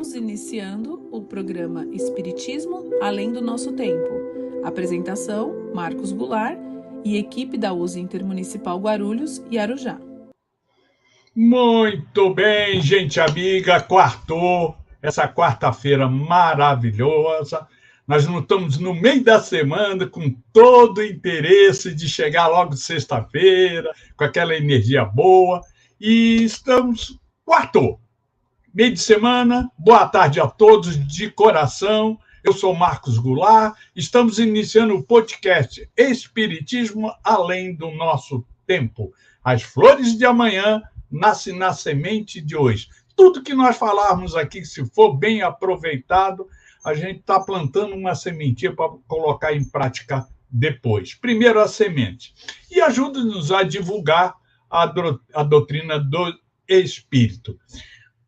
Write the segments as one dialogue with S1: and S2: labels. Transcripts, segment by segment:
S1: Estamos iniciando o programa Espiritismo Além do Nosso Tempo. Apresentação, Marcos Goulart e equipe da USE Intermunicipal Guarulhos e Arujá.
S2: Muito bem, gente amiga, quartou, essa quarta-feira maravilhosa. Nós não estamos no meio da semana com todo o interesse de chegar logo sexta-feira, com aquela energia boa, e quartou. Meio de semana, boa tarde a todos de coração. Eu sou Marcos Goulart, estamos iniciando o podcast Espiritismo Além do Nosso Tempo. As flores de amanhã nascem na semente de hoje. Tudo que nós falarmos aqui, se for bem aproveitado, a gente está plantando uma sementinha para colocar em prática depois. Primeiro a semente. E ajuda-nos a divulgar a doutrina do Espírito.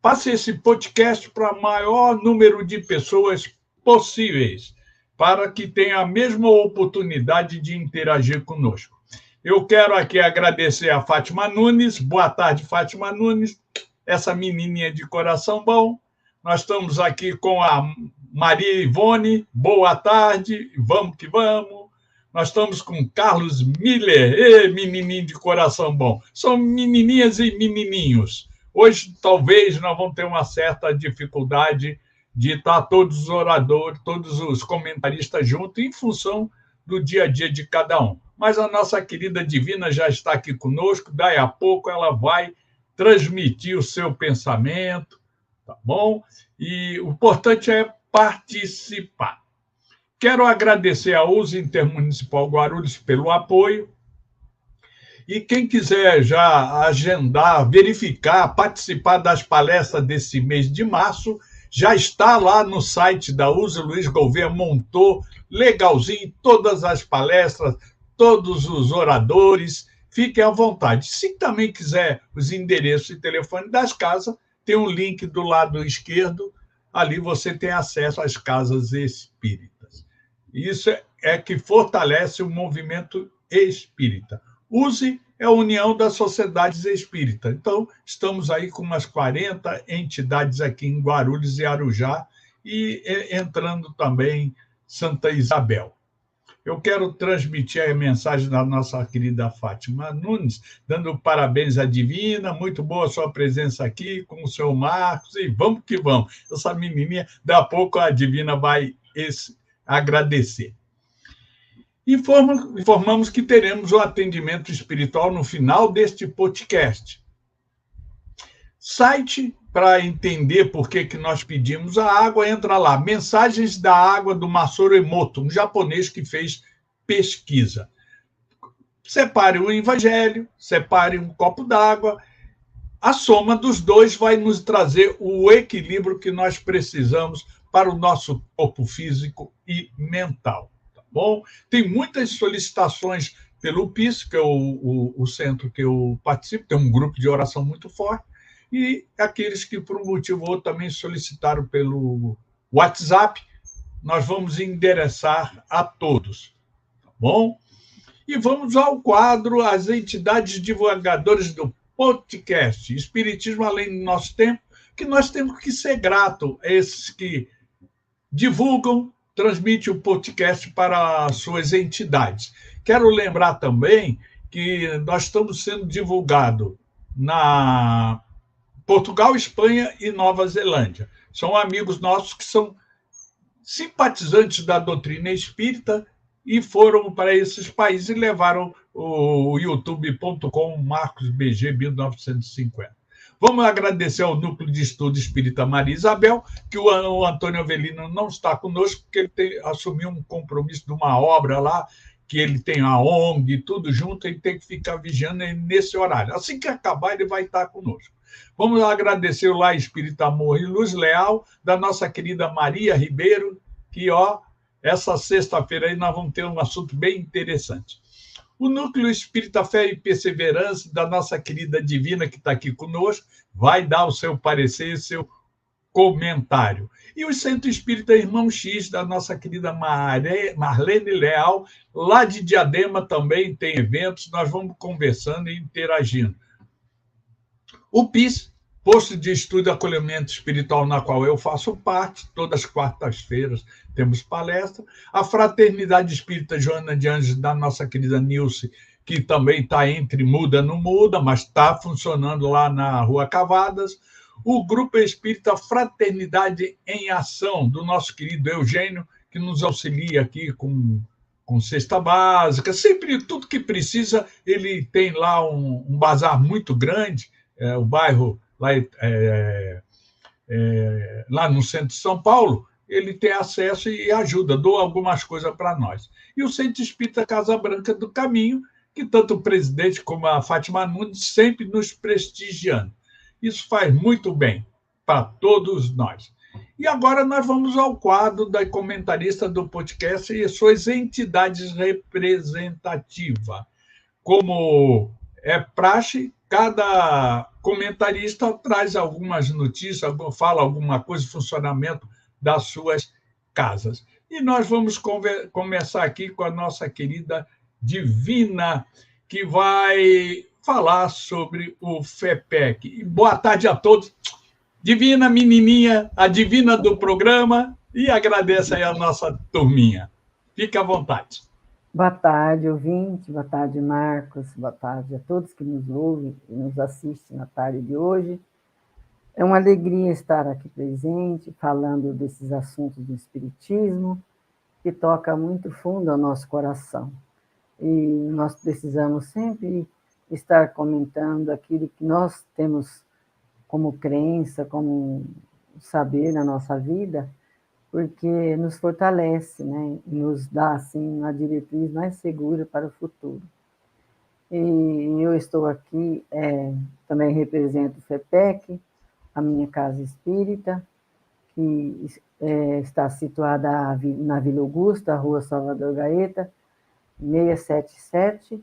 S2: Passe esse podcast para o maior número de pessoas possíveis, para que tenha a mesma oportunidade de interagir conosco. Eu quero aqui agradecer a Fátima Nunes. Boa tarde, Fátima Nunes, essa menininha de coração bom. Nós estamos aqui com a Maria Ivone. Boa tarde, vamos que vamos. Nós estamos com Carlos Miller, menininho de coração bom. São menininhas e menininhos. Hoje, talvez, nós vamos ter uma certa dificuldade de estar todos os oradores, todos os comentaristas juntos, em função do dia a dia de cada um. Mas a nossa querida Divina já está aqui conosco, daí a pouco ela vai transmitir o seu pensamento, tá bom? E o importante é participar. Quero agradecer à USE Intermunicipal Guarulhos pelo apoio. E quem quiser já agendar, verificar, participar das palestras desse mês de março, já está lá no site da USE. Luiz Gouveia montou legalzinho todas as palestras, todos os oradores. Fiquem à vontade. Se também quiser os endereços e telefone das casas, tem um link do lado esquerdo. Ali você tem acesso às casas espíritas. Isso é que fortalece o movimento espírita. USE é a União das Sociedades Espíritas. Então, estamos aí com umas 40 entidades aqui em Guarulhos e Arujá, e entrando também Santa Isabel. Eu quero transmitir a mensagem da nossa querida Fátima Nunes, dando parabéns à Divina. Muito boa a sua presença aqui com o seu Marcos, e vamos que vamos. Essa menininha, daqui a pouco a Divina vai agradecer. Informamos que teremos o atendimento espiritual no final deste podcast. Site para entender por que nós pedimos a água, entra lá. Mensagens da água do Masaru Emoto, um japonês que fez pesquisa. Separe o evangelho, separe um copo d'água. A soma dos dois vai nos trazer o equilíbrio que nós precisamos para o nosso corpo físico e mental. Bom, tem muitas solicitações pelo PIS, que é o centro que eu participo, tem um grupo de oração muito forte, e aqueles que, por um motivo ou outro, também solicitaram pelo WhatsApp, nós vamos endereçar a todos, tá bom? E vamos ao quadro As Entidades Divulgadoras do Podcast, Espiritismo Além do Nosso Tempo, que nós temos que ser grato a esses que divulgam, transmite o podcast para as suas entidades. Quero lembrar também que nós estamos sendo divulgados na Portugal, Espanha e Nova Zelândia. São amigos nossos que são simpatizantes da doutrina espírita e foram para esses países e levaram o youtube.com marcosbg 1950. Vamos agradecer ao Núcleo de Estudo Espírita Maria Isabel, que o Antônio Avelino não está conosco, porque ele assumiu um compromisso de uma obra lá, que ele tem a ONG, tudo junto, ele tem que ficar vigiando nesse horário. Assim que acabar, ele vai estar conosco. Vamos agradecer o Lar Espírita Amor e Luz Leal, da nossa querida Maria Ribeiro, que, essa sexta-feira aí nós vamos ter um assunto bem interessante. O Núcleo Espírita Fé e Perseverança, da nossa querida Divina, que está aqui conosco, vai dar o seu parecer, seu comentário. E o Centro Espírita Irmão X, da nossa querida Marlene Leal, lá de Diadema também tem eventos, nós vamos conversando e interagindo. O PIS, Posto de Estudo e Acolhimento Espiritual, na qual eu faço parte, todas as quartas-feiras temos palestra. A Fraternidade Espírita Joana de Anjos, da nossa querida Nilce, que também está entre muda não muda, mas está funcionando lá na Rua Cavadas. O Grupo Espírita Fraternidade em Ação, do nosso querido Eugênio, que nos auxilia aqui com cesta básica, sempre tudo que precisa. Ele tem lá um bazar muito grande, o bairro lá no centro de São Paulo, ele tem acesso e ajuda, doa algumas coisas para nós. E o Centro Espírita Casa Branca do Caminho, que tanto o presidente como a Fátima Nunes sempre nos prestigiando. Isso faz muito bem para todos nós. E agora nós vamos ao quadro da comentarista do podcast e suas entidades representativas. Como é praxe, cada comentarista traz algumas notícias, fala alguma coisa, funcionamento das suas casas. E nós vamos começar aqui com a nossa querida Divina, que vai falar sobre o FEPEC. Boa tarde a todos. Divina, menininha, a divina do programa, e agradece aí a nossa turminha. Fique à vontade.
S3: Boa tarde, ouvinte. Boa tarde, Marcos. Boa tarde a todos que nos ouvem e nos assistem na tarde de hoje. É uma alegria estar aqui presente, falando desses assuntos do Espiritismo, que toca muito fundo ao nosso coração. E nós precisamos sempre estar comentando aquilo que nós temos como crença, como saber na nossa vida, porque nos fortalece, né? E nos dá assim, uma diretriz mais segura para o futuro. E eu estou aqui, também represento o FEPEC, a minha casa espírita, que está situada na Vila Augusta, Rua Salvador Gaeta, 677,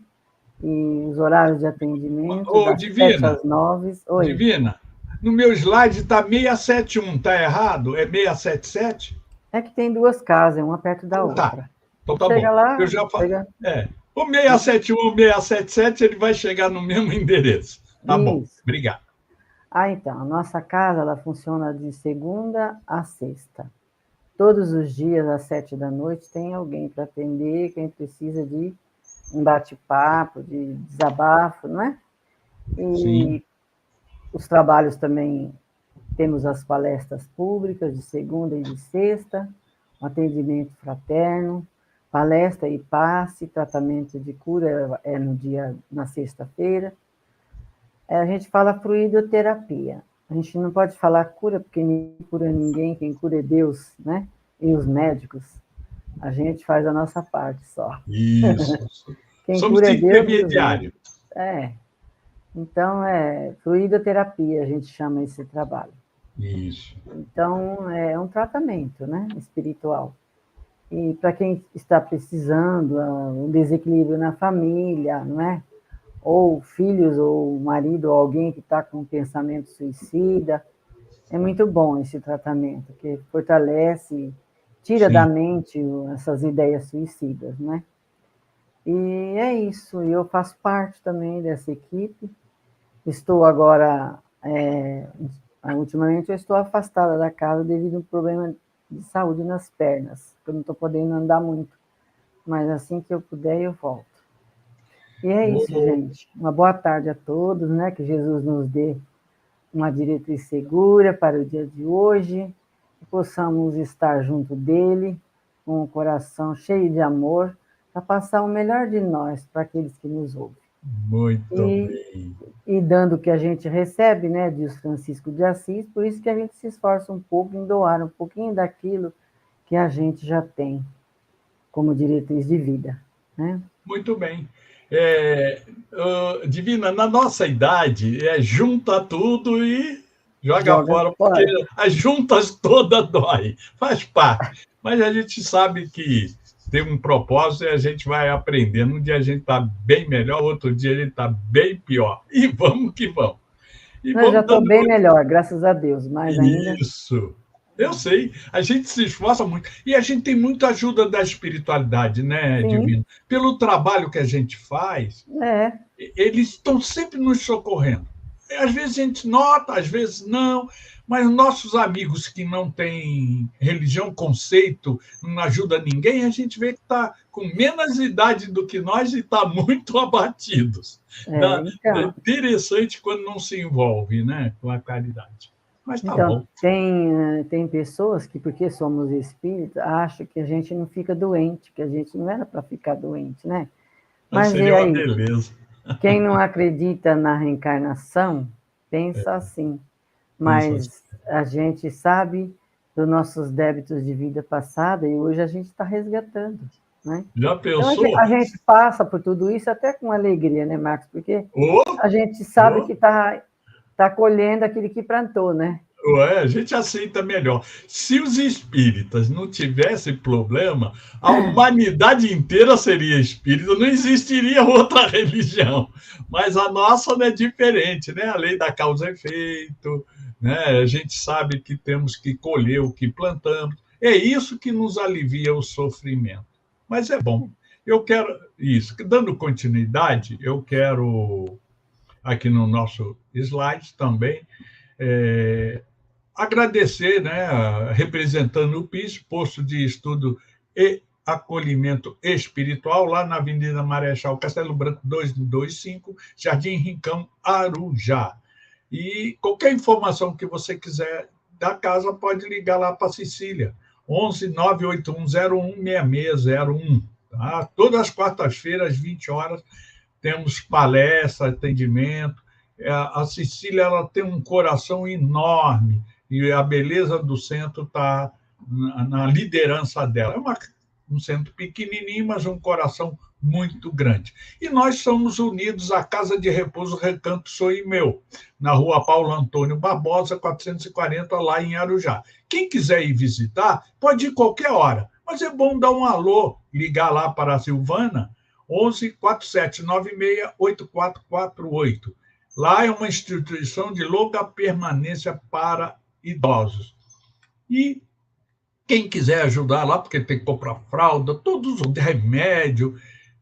S3: e os horários de atendimento das
S2: Divina,
S3: 7 às 9. Oi.
S2: Divina, no meu slide está 671, está errado? É 677?
S3: É que tem duas casas, uma perto da outra.
S2: Tá. Então tá
S3: chega
S2: bom.
S3: Lá,
S2: eu já falo.
S3: chega...
S2: O 671 ou 677, ele vai chegar no mesmo endereço. Tá
S3: Isso.
S2: bom, obrigado.
S3: Então, a nossa casa ela funciona de segunda a sexta. Todos os dias, às 7 da noite, tem alguém para atender, quem precisa de um bate-papo, de desabafo, não é? E
S2: Sim.
S3: Os trabalhos também, temos as palestras públicas de segunda e de sexta, um atendimento fraterno, palestra e passe, tratamento de cura na sexta-feira. A gente fala fluidoterapia. A gente não pode falar cura, porque ninguém cura ninguém, quem cura é Deus, né? E os médicos. A gente faz a nossa parte só.
S2: Isso.
S3: Quem
S2: Somos
S3: cura é Deus.
S2: intermediário.
S3: Então, fluidoterapia, a gente chama esse trabalho.
S2: Isso.
S3: Então, é um tratamento, né? Espiritual. E para quem está precisando, um desequilíbrio na família, não é? Ou filhos, ou marido, ou alguém que está com um pensamento suicida. É muito bom esse tratamento, que fortalece, tira
S2: Sim.
S3: da mente essas ideias suicidas, né? E é isso, eu faço parte também dessa equipe. Estou agora, ultimamente eu estou afastada da casa devido a um problema de saúde nas pernas, que eu não estou podendo andar muito, mas assim que eu puder eu volto. E é isso, gente. Uma boa tarde a todos, né? Que Jesus nos dê uma diretriz segura para o dia de hoje, que possamos estar junto dele, com o coração cheio de amor, para passar o melhor de nós para aqueles que nos ouvem.
S2: Muito bem.
S3: E dando o que a gente recebe, né, de Francisco de Assis, por isso que a gente se esforça um pouco em doar um pouquinho daquilo que a gente já tem como diretriz de vida, né?
S2: Muito bem. Divina, na nossa idade, junta tudo e joga fora, porque as juntas todas dói, faz parte. Mas a gente sabe que tem um propósito e a gente vai aprendendo. Um dia a gente está bem melhor, outro dia a gente está bem pior. E vamos que vamos.
S3: Eu já estou bem melhor, graças a Deus, mas ainda...
S2: Isso. Eu sei, a gente se esforça muito. E a gente tem muita ajuda da espiritualidade, né, Divina? Pelo trabalho que a gente faz, eles estão sempre nos socorrendo. às vezes a gente nota, às vezes não, mas nossos amigos que não têm religião, conceito, não ajuda ninguém, a gente vê que está com menos idade do que nós e está muito abatidos. É
S3: Então,
S2: interessante quando não se envolve, né, com a caridade. Mas tá bom.
S3: Tem pessoas que, porque somos espíritos, acham que a gente não fica doente, que a gente não era para ficar doente, né? Mas
S2: seria uma beleza.
S3: Quem não acredita na reencarnação, pensa assim. Mas a gente sabe dos nossos débitos de vida passada e hoje a gente está resgatando. Né?
S2: Já pensou?
S3: Então, a gente passa por tudo isso até com alegria, né, Marcos? Porque a gente sabe que está colhendo aquilo que plantou, né?
S2: A gente aceita melhor. Se os espíritas não tivessem problema, a humanidade inteira seria espírita, não existiria outra religião. Mas a nossa não é diferente, né? A lei da causa e efeito, né? A gente sabe que temos que colher o que plantamos. É isso que nos alivia o sofrimento. Mas é bom. Eu quero isso. Dando continuidade, eu quero, aqui no nosso slide também, agradecer, né, representando o PIS, Posto de Estudo e Acolhimento Espiritual, lá na Avenida Marechal Castelo Branco 225, Jardim Rincão, Arujá. E qualquer informação que você quiser da casa, pode ligar lá para a Cecília, 11 98101 6601. Tá? Todas as quartas-feiras, às 20 horas, temos palestra, atendimento. A Cecília, ela tem um coração enorme, e a beleza do centro está na liderança dela. É um centro pequenininho, mas um coração muito grande. E nós somos unidos à Casa de Repouso Recanto Sou e Meu, na rua Paulo Antônio Barbosa, 440, lá em Arujá. Quem quiser ir visitar, pode ir qualquer hora, mas é bom dar um alô, ligar lá para a Silvana, 11 4796 8448. Lá é uma instituição de longa permanência para idosos. E quem quiser ajudar lá, porque tem que comprar fralda, todos os remédio,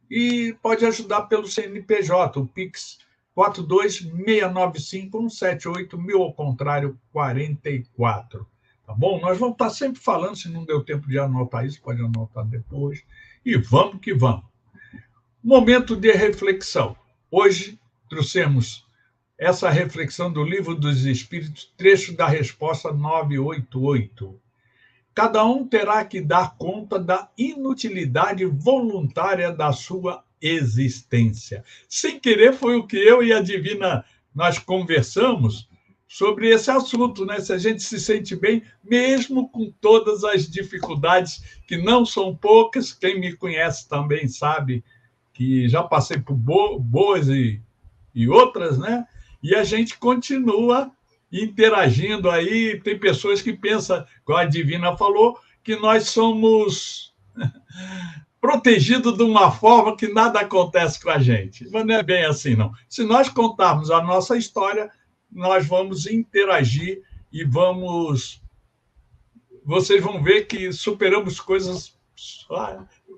S2: e pode ajudar pelo CNPJ, o Pix 42695178000, ao contrário, 44. Tá bom? Nós vamos estar sempre falando, se não deu tempo de anotar isso, pode anotar depois. E vamos que vamos. Momento de reflexão. Hoje trouxemos essa reflexão do Livro dos Espíritos, trecho da resposta 988. Cada um terá que dar conta da inutilidade voluntária da sua existência. Sem querer, foi o que eu e a Divina nós conversamos sobre esse assunto, né? Se a gente se sente bem, mesmo com todas as dificuldades, que não são poucas, quem me conhece também sabe que já passei por boas e outras, né? E a gente continua interagindo aí. Tem pessoas que pensam, como a Divina falou, que nós somos protegidos de uma forma que nada acontece com a gente. Mas não é bem assim, não. Se nós contarmos a nossa história, nós vamos interagir e vocês vão ver que superamos coisas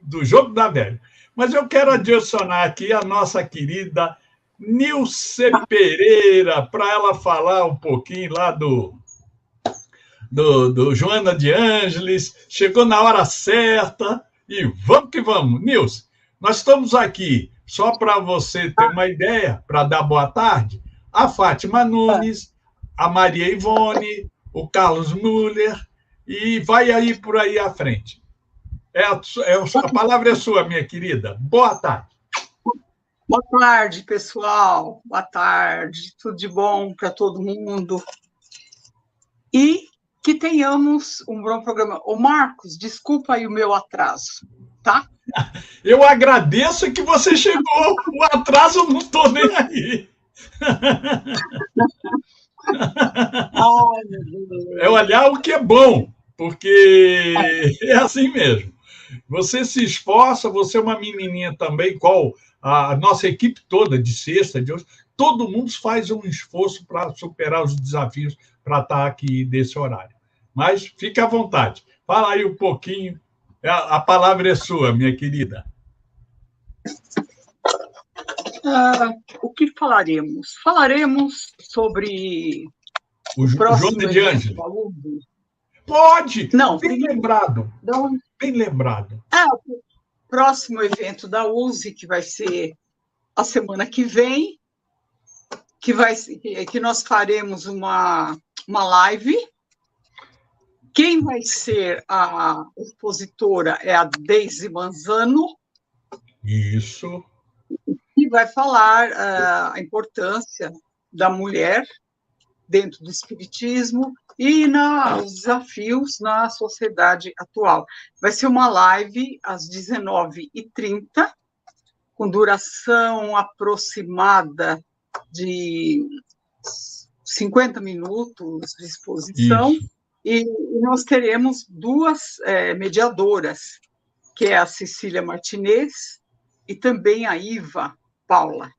S2: do jogo da velha. Mas eu quero adicionar aqui a nossa querida Nilce Pereira, para ela falar um pouquinho lá do Joana de Ângeles. Chegou na hora certa e vamos que vamos. Nilce, nós estamos aqui, só para você ter uma ideia, para dar boa tarde, a Fátima Nunes, a Maria Ivone, o Carlos Müller, e vai aí por aí à frente. A palavra é sua, minha querida. Boa tarde.
S4: Boa tarde, pessoal. Boa tarde. Tudo de bom para todo mundo. E que tenhamos um bom programa. Ô, Marcos, desculpa aí o meu atraso, tá?
S2: Eu agradeço que você chegou. O atraso não estou nem aí.
S4: Ai, meu Deus.
S2: É olhar o que é bom, porque é assim mesmo. Você se esforça, você é uma menininha também, qual a nossa equipe toda, de sexta, de hoje, todo mundo faz um esforço para superar os desafios para estar aqui desse horário. Mas fique à vontade. Fala aí um pouquinho. A palavra é sua, minha querida.
S4: O que falaremos? Falaremos sobre
S2: o
S4: próximo
S2: Joana de
S4: evento
S2: Ângelo.
S4: da USE.
S2: Pode!
S4: Não,
S2: Bem lembrado.
S4: Não.
S2: Bem lembrado.
S4: O próximo evento da USE, que vai ser a semana que vem, que nós faremos uma live. Quem vai ser a expositora é a Deise Manzano.
S2: Isso.
S4: E vai falar a importância da mulher dentro do espiritismo e os desafios na sociedade atual. Vai ser uma live às 19h30, com duração aproximada de 50 minutos de exposição.
S2: Isso.
S4: E nós teremos duas mediadoras, que é a Cecília Martinez e também a Iva Paula.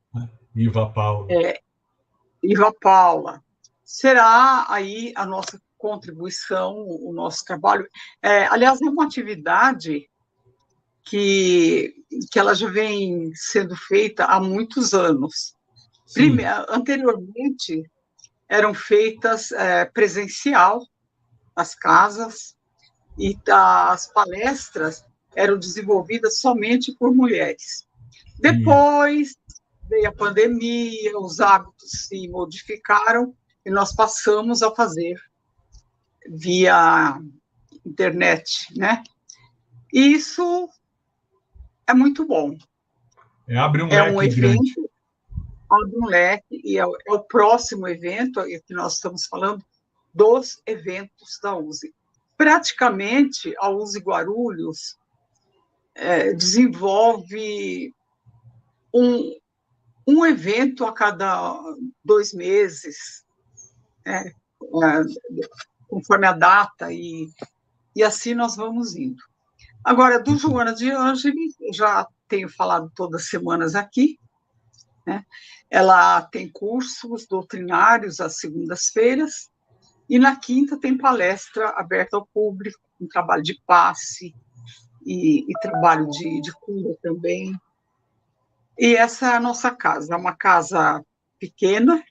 S2: Iva Paula.
S4: Iva Paula. Será aí a nossa contribuição, o nosso trabalho. Aliás, é uma atividade que ela já vem sendo feita há muitos anos. Anteriormente, eram feitas presencial, nas casas, e as palestras eram desenvolvidas somente por mulheres. Depois veio a pandemia, os hábitos se modificaram, e nós passamos a fazer via internet, né? Isso é muito bom.
S2: Abre um leque grande.
S4: Abre um leque, e é o próximo evento que nós estamos falando, dos eventos da USE. Praticamente, a USE Guarulhos desenvolve um evento a cada 2 meses, conforme a data, e assim nós vamos indo. Agora, do Joana de Ângelo, já tenho falado todas as semanas aqui, né? Ela tem cursos doutrinários às segundas-feiras, e na quinta tem palestra aberta ao público, um trabalho de passe e trabalho de cura também. E essa é a nossa casa, é uma casa pequena,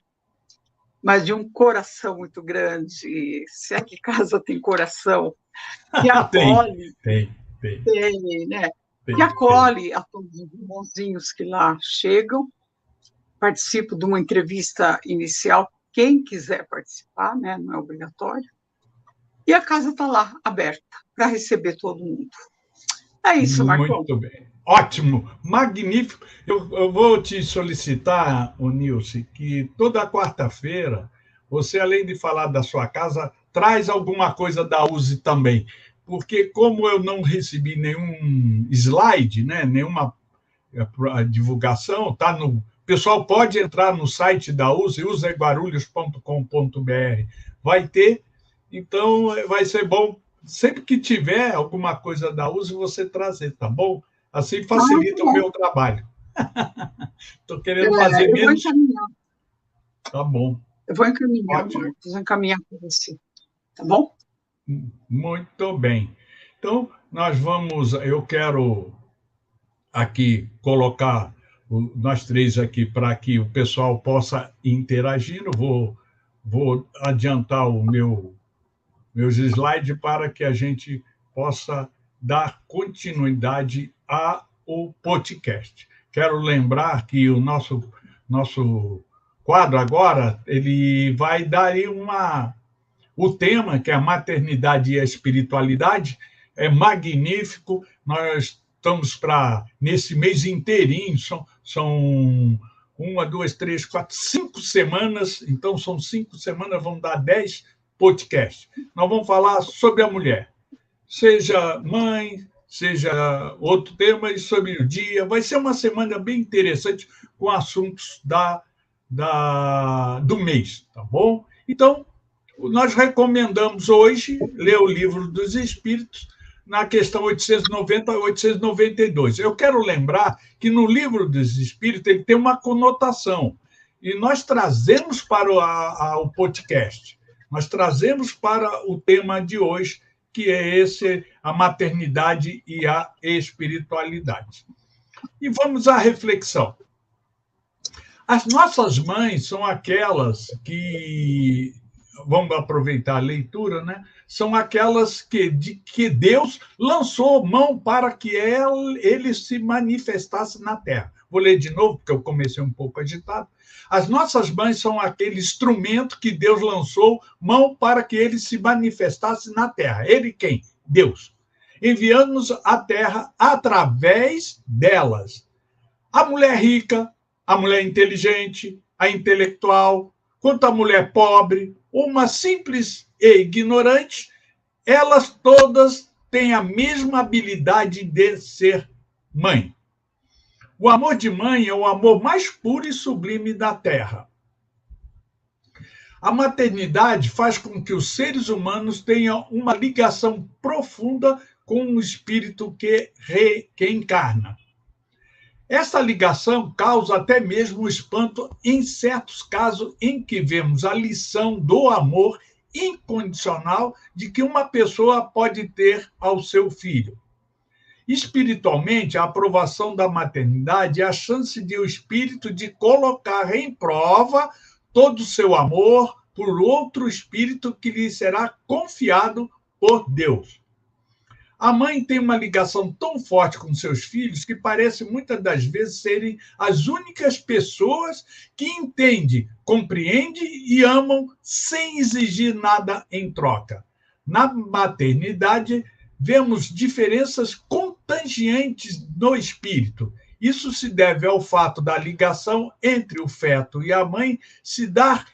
S4: mas de um coração muito grande. Se é que casa tem coração, que acolhe,
S2: tem,
S4: né? Que acolhe a todos os irmãozinhos que lá chegam. Participo de uma entrevista inicial, quem quiser participar, né? Não é obrigatório. E a casa está lá, aberta, para receber todo mundo. É isso, Marcão.
S2: Muito bem. Ótimo, magnífico. Eu vou te solicitar, Nilce, que toda quarta-feira, você, além de falar da sua casa, traz alguma coisa da USE também. Porque, como eu não recebi nenhum slide, né, nenhuma divulgação, tá no... O pessoal pode entrar no site da USE, useguarulhos.com.br, vai ter. Então, vai ser bom, sempre que tiver alguma coisa da USE, você trazer, tá bom? Assim facilita o meu trabalho. Estou querendo fazer menos. Tá bom.
S4: Eu vou encaminhar, Marcos, vou encaminhar para você. Tá bom?
S2: Muito bem. Então, eu quero aqui colocar nós três aqui para que o pessoal possa ir interagindo. Vou adiantar meus slides para que a gente possa dar continuidade ao podcast. Quero lembrar que o nosso quadro agora ele vai dar aí o tema, que é a maternidade e a espiritualidade, é magnífico. Nós estamos nesse mês inteirinho, são 1, 2, 3, 4, 5 semanas, então são 5 semanas, vão dar 10 podcasts. Nós vamos falar sobre a mulher, seja mãe, seja outro tema, e sobre o dia. Vai ser uma semana bem interessante com assuntos do mês, tá bom? Então, nós recomendamos hoje ler o Livro dos Espíritos, na questão 890 a 892. Eu quero lembrar que no Livro dos Espíritos ele tem uma conotação, e nós trazemos para o podcast, nós trazemos para o tema de hoje, que é a maternidade e a espiritualidade. E vamos à reflexão. As nossas mães são aquelas que, vamos aproveitar a leitura, né? São aquelas que Deus lançou mão para que ele se manifestasse na terra. Vou ler de novo, porque eu comecei um pouco agitado. As nossas mães são aquele instrumento que Deus lançou mão para que ele se manifestasse na terra. Ele quem? Deus. Enviando-nos à terra através delas. A mulher rica, a mulher inteligente, a intelectual, quanto a mulher pobre, uma simples e ignorante, elas todas têm a mesma habilidade de ser mãe. O amor de mãe é o amor mais puro e sublime da terra. A maternidade faz com que os seres humanos tenham uma ligação profunda com o espírito que encarna. Essa ligação causa até mesmo espanto em certos casos em que vemos a lição do amor incondicional de que uma pessoa pode ter ao seu filho. Espiritualmente, a aprovação da maternidade é a chance de o espírito de colocar em prova todo o seu amor por outro espírito que lhe será confiado por Deus. A mãe tem uma ligação tão forte com seus filhos que parece muitas das vezes serem as únicas pessoas que entendem, compreendem e amam sem exigir nada em troca. Na maternidade, vemos diferenças contagiantes no espírito. Isso se deve ao fato da ligação entre o feto e a mãe se dar,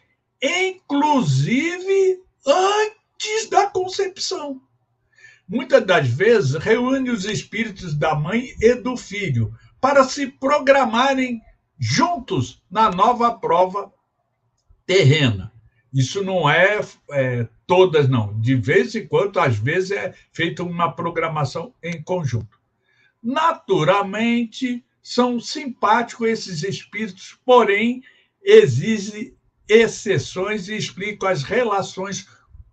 S2: inclusive, antes da concepção. Muitas das vezes, reúne os espíritos da mãe e do filho para se programarem juntos na nova prova terrena. Isso não é todas, não. De vez em quando, às vezes, é feita uma programação em conjunto. Naturalmente, são simpáticos esses espíritos, porém, exigem exceções e explicam as relações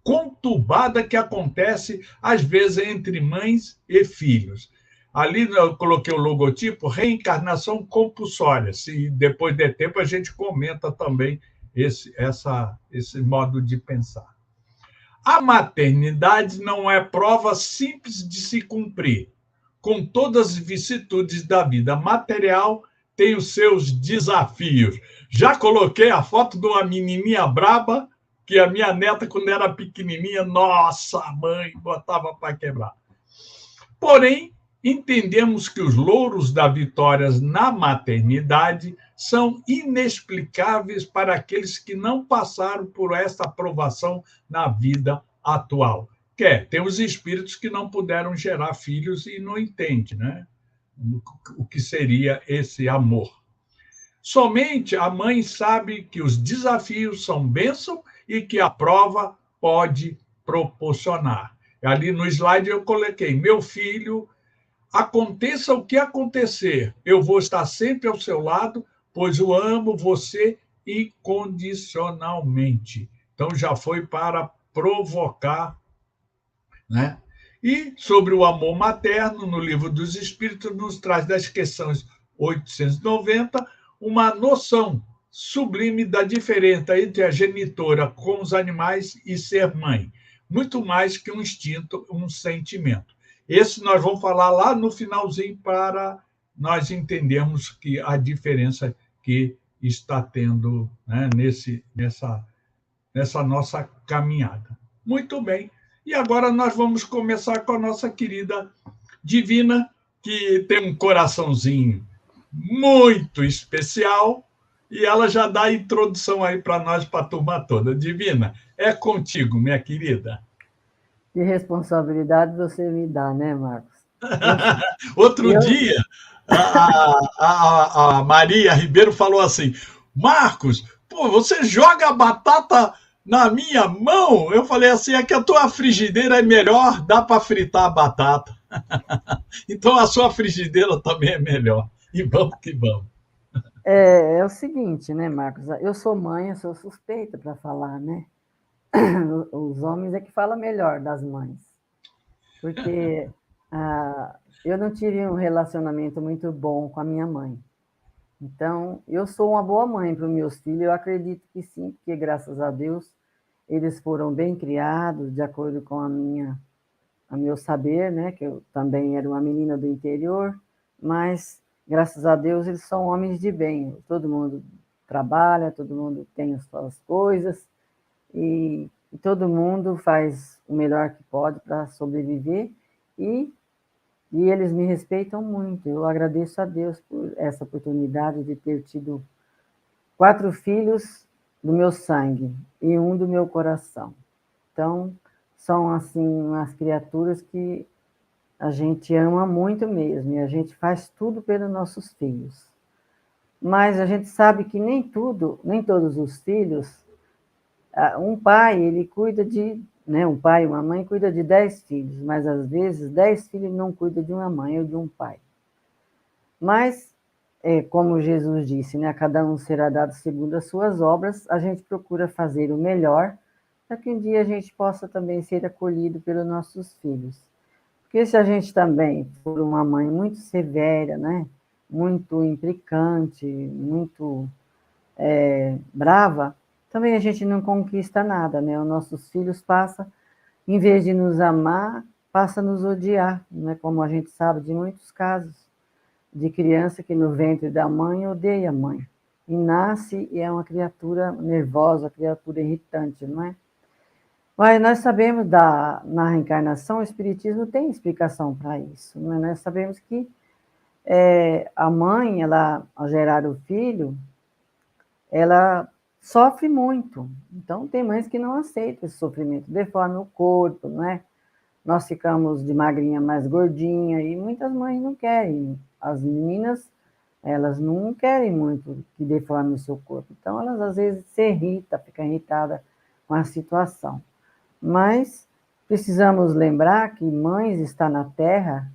S2: conturbada que acontece, às vezes, entre mães e filhos. Ali eu coloquei o logotipo reencarnação compulsória. Se depois der tempo, a gente comenta também esse modo de pensar. A maternidade não é prova simples de se cumprir. Com todas as vicissitudes da vida material, tem os seus desafios. Já coloquei a foto de uma menininha braba, que a minha neta, quando era pequenininha, nossa, mãe, botava para quebrar. Porém, entendemos que os louros da vitória na maternidade são inexplicáveis para aqueles que não passaram por essa aprovação na vida atual. Tem os espíritos que não puderam gerar filhos e não entendem, né? O que seria esse amor. Somente a mãe sabe que os desafios são bênção e que a prova pode proporcionar. Ali no slide eu coloquei, meu filho, aconteça o que acontecer, eu vou estar sempre ao seu lado, pois eu amo você incondicionalmente. Então, já foi para provocar, né? E sobre o amor materno, no Livro dos Espíritos, nos traz das questões 890, uma noção sublime da diferença entre a genitora com os animais e ser mãe. Muito mais que um instinto, um sentimento. Esse nós vamos falar lá no finalzinho para nós entendermos que a diferença que está tendo, né, nessa nossa caminhada. Muito bem. E agora nós vamos começar com a nossa querida Divina, que tem um coraçãozinho muito especial, e ela já dá a introdução aí para nós, para a turma toda. Divina, é contigo, minha querida.
S3: Que responsabilidade você me dá, né, Marcos?
S2: Outro dia, a Maria Ribeiro falou assim, Marcos, pô, você joga a batata na minha mão? Eu falei assim, é que a tua frigideira é melhor, dá para fritar a batata. Então a sua frigideira também é melhor. E vamos que vamos.
S3: É o seguinte, né, Marcos? Eu sou mãe, eu sou suspeita para falar, né? Os homens é que falam melhor das mães. Porque eu não tive um relacionamento muito bom com a minha mãe. Então, eu sou uma boa mãe para os meus filhos, eu acredito que sim, porque graças a Deus eles foram bem criados, de acordo com a meu saber, né, que eu também era uma menina do interior, mas graças a Deus eles são homens de bem, todo mundo trabalha, todo mundo tem as suas coisas, e todo mundo faz o melhor que pode para sobreviver, e, e eles me respeitam muito. Eu agradeço a Deus por essa oportunidade de ter tido 4 filhos do meu sangue e um do meu coração. Então, são assim umas criaturas que a gente ama muito mesmo, e a gente faz tudo pelos nossos filhos. Mas a gente sabe que nem todos os filhos, um pai, ele cuida de, né, um pai e uma mãe cuida de 10 filhos, mas às vezes 10 filhos não cuidam de uma mãe ou de um pai. Mas, como Jesus disse, né, a cada um será dado segundo as suas obras, a gente procura fazer o melhor para que um dia a gente possa também ser acolhido pelos nossos filhos. Porque se a gente também for uma mãe muito severa, né, muito implicante, muito brava, também a gente não conquista nada, né? Os nossos filhos passam, em vez de nos amar, passa a nos odiar, né? Como a gente sabe de muitos casos de criança que no ventre da mãe odeia a mãe. E nasce e é uma criatura nervosa, criatura irritante, não é? Mas nós sabemos na reencarnação, o Espiritismo tem explicação para isso. Né? Nós sabemos que a mãe, ela, ao gerar o filho, ela sofre muito. Então, tem mães que não aceitam esse sofrimento, deforma o corpo, não é? Nós ficamos de magrinha mais gordinha, e muitas mães não querem. As meninas, elas não querem muito que deforme o seu corpo. Então, elas às vezes se irritam, ficam irritadas com a situação. Mas precisamos lembrar que mães está na Terra,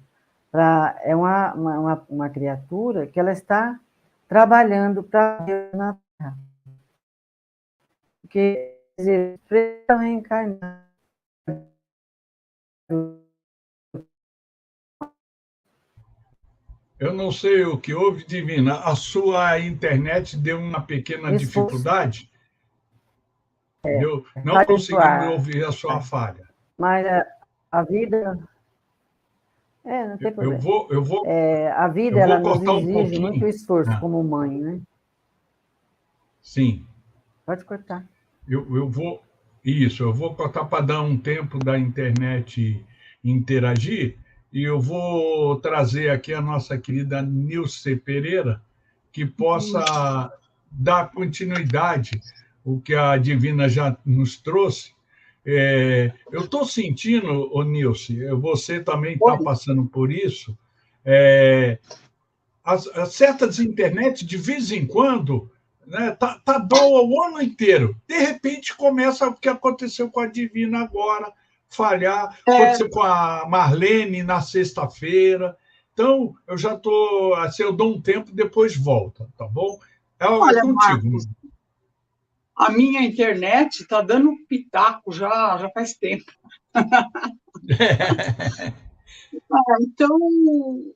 S3: é uma criatura que ela está trabalhando para Deus na Terra. Porque eles precisam reencarnar.
S2: Eu não sei o que houve, Divina. A sua internet deu uma pequena
S3: Esforço,
S2: dificuldade. Não
S3: sair do
S2: conseguimos
S3: ar.
S2: ouvir a sua falha.
S3: Mas a vida. Não tem
S2: Eu
S3: problema.
S2: vou, eu vou,
S3: A vida,
S2: eu
S3: ela
S2: vou
S3: nos
S2: cortar um
S3: exige muito
S2: pouquinho.
S3: esforço
S2: Ah,
S3: como mãe, né?
S2: sim,
S3: Pode cortar.
S2: eu vou. Isso, eu vou cortar para dar um tempo da internet interagir e eu vou trazer aqui a nossa querida Nilce Pereira, que possa dar continuidade o que a Divina já nos trouxe. Eu estou sentindo, ô Nilce, você também está
S4: Oi.
S2: passando por isso, é, as certas internet, de vez em quando, né, tá boa o ano inteiro. De repente começa o que aconteceu com a Divina agora, falhar,
S4: É,
S2: aconteceu com a Marlene na sexta-feira. Então, eu já estou, assim, eu dou um tempo, depois volta, tá bom? É
S4: olha,
S2: contigo.
S4: Marcos, a minha internet está dando pitaco já faz tempo. Então,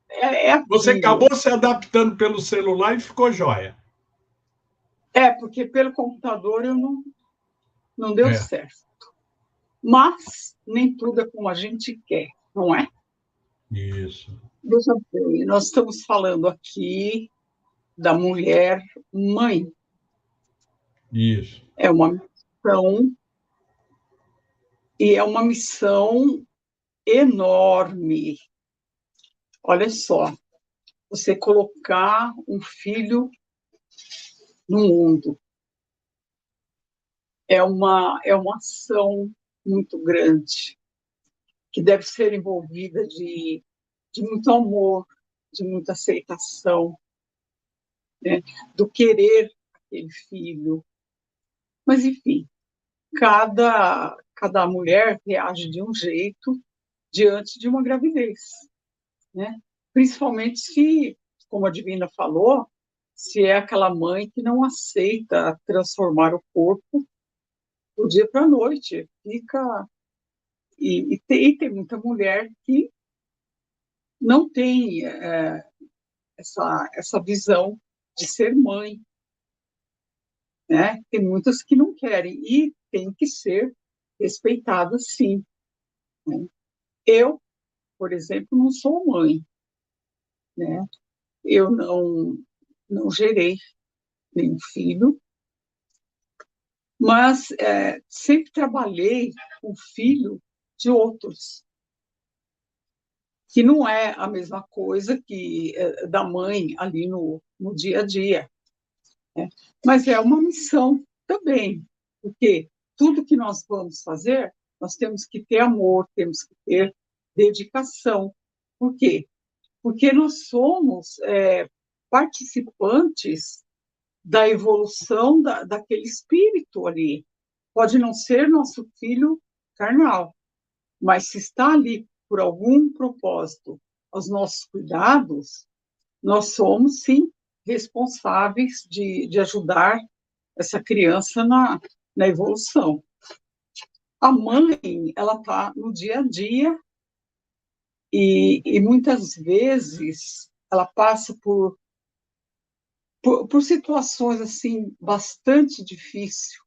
S4: é
S2: Você
S4: aquilo.
S2: acabou se adaptando pelo celular e ficou jóia.
S4: Porque pelo computador eu não deu
S2: É,
S4: certo. Mas nem tudo é como a gente quer, não é?
S2: isso,
S4: Veja bem, nós estamos falando aqui da mulher mãe.
S2: isso.
S4: É uma missão, e é uma missão enorme. Olha só, você colocar um filho no mundo é uma ação muito grande, que deve ser envolvida de muito amor, de muita aceitação, né? Do querer aquele filho. Mas, enfim, cada mulher reage de um jeito diante de uma gravidez, né? Principalmente se, como a Divina falou, se é aquela mãe que não aceita transformar o corpo do dia para a noite. E tem muita mulher que não tem essa visão de ser mãe, né? Tem muitas que não querem e tem que ser respeitadas, sim, né? Eu, por exemplo, não sou mãe, né? Eu não gerei nenhum filho, mas sempre trabalhei com filho de outros, que não é a mesma coisa que da mãe ali no dia a dia, né? Mas é uma missão também, porque tudo que nós vamos fazer, nós temos que ter amor, temos que ter dedicação. Por quê? Porque nós somos participantes da evolução daquele espírito ali. Pode não ser nosso filho carnal, mas se está ali por algum propósito aos nossos cuidados, nós somos, sim, responsáveis de ajudar essa criança na evolução. A mãe, ela está no dia a dia e muitas vezes ela passa por situações assim bastante difíceis.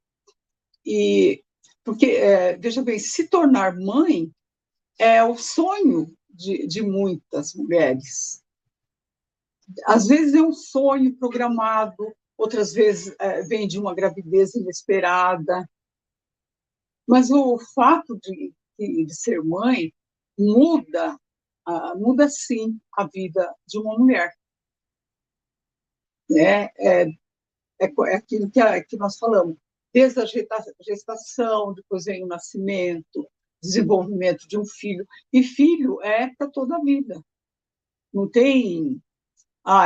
S4: E porque, veja bem, se tornar mãe é o sonho de muitas mulheres. Às vezes é um sonho programado, outras vezes vem de uma gravidez inesperada. Mas o fato de ser mãe muda, sim, a vida de uma mulher. Né? É aquilo que nós falamos, desde a gestação, depois vem o nascimento, desenvolvimento de um filho. E filho é para toda a vida. Não tem,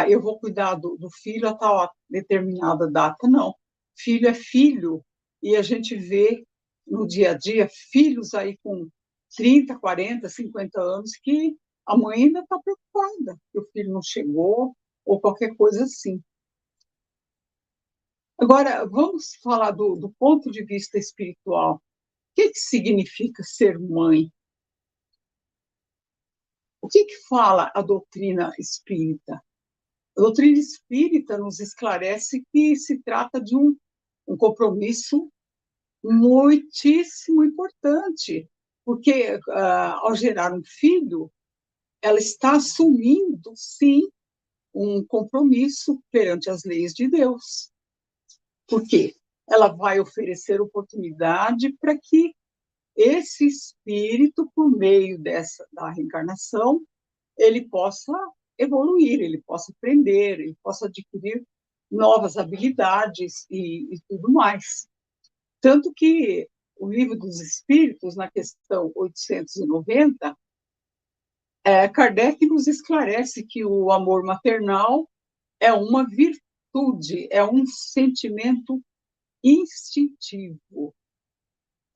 S4: eu vou cuidar do filho a tal determinada data, não. Filho é filho, e a gente vê no dia a dia filhos aí com 30, 40, 50 anos que a mãe ainda está preocupada que o filho não chegou ou qualquer coisa assim. Agora, vamos falar do ponto de vista espiritual. O que significa ser mãe? O que fala a doutrina espírita? A doutrina espírita nos esclarece que se trata de um compromisso muitíssimo importante, porque ao gerar um filho, ela está assumindo, sim, um compromisso perante as leis de Deus. Por quê? Ela vai oferecer oportunidade para que esse espírito, por meio da reencarnação, ele possa evoluir, ele possa aprender, ele possa adquirir novas habilidades e tudo mais. Tanto que o Livro dos Espíritos, na questão 890, Kardec nos esclarece que o amor maternal é uma virtude, é um sentimento instintivo.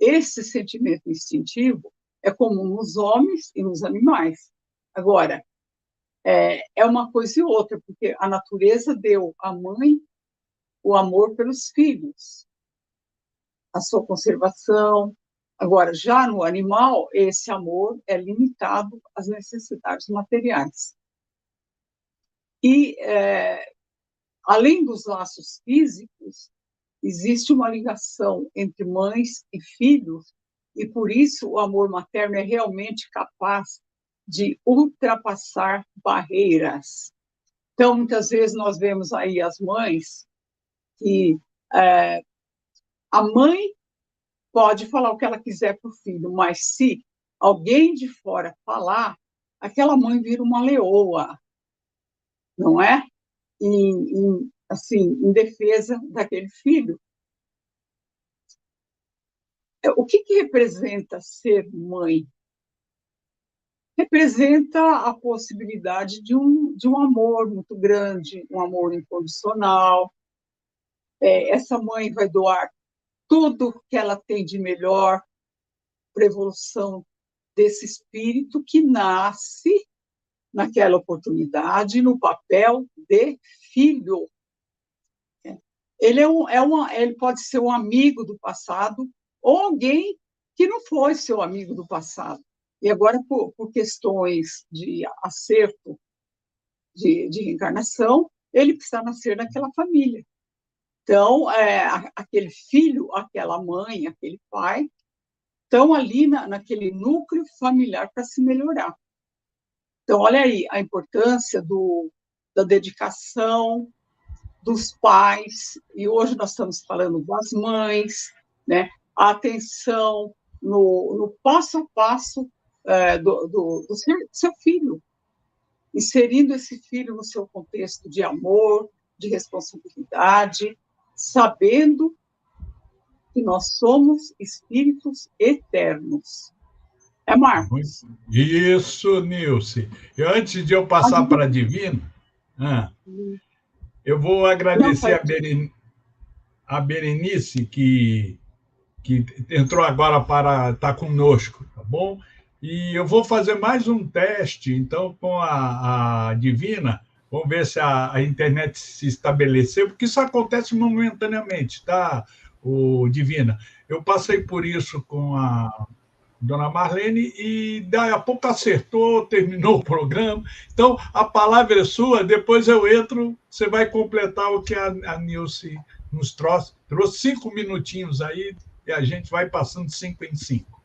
S4: Esse sentimento instintivo é comum nos homens e nos animais. Agora, é uma coisa e outra, porque a natureza deu à mãe o amor pelos filhos, a sua conservação. Agora, já no animal, esse amor é limitado às necessidades materiais. E, além dos laços físicos, existe uma ligação entre mães e filhos, e por isso o amor materno é realmente capaz de ultrapassar barreiras. Então, muitas vezes nós vemos aí as mães que a mãe pode falar o que ela quiser para o filho, mas se alguém de fora falar, aquela mãe vira uma leoa, não é? Assim, em defesa daquele filho. O que representa ser mãe? Representa a possibilidade de um amor muito grande, um amor incondicional. Essa mãe vai doar tudo que ela tem de melhor para a evolução desse espírito que nasce naquela oportunidade no papel de filho. Ele pode ser um amigo do passado ou alguém que não foi seu amigo do passado. E agora, por questões de acerto de reencarnação, ele precisa nascer naquela família. Então, aquele filho, aquela mãe, aquele pai, estão ali naquele núcleo familiar para se melhorar. Então, olha aí a importância da dedicação dos pais, e hoje nós estamos falando das mães, né? A atenção no passo a passo do seu filho, inserindo esse filho no seu contexto de amor, de responsabilidade, sabendo que nós somos espíritos eternos. Marcos?
S2: Isso, Nilce. Antes de eu passar para a Divina, eu vou agradecer a Berenice, que entrou agora para estar conosco, tá bom? E eu vou fazer mais um teste, então, com a Divina. Vamos ver se a internet se estabeleceu, porque isso acontece momentaneamente, tá, Divina? Eu passei por isso com a Dona Marlene, e daí a pouco acertou, terminou o programa. Então, a palavra é sua, depois eu entro, você vai completar o que a Nilce nos trouxe 5 minutinhos aí, e a gente vai passando 5 em 5.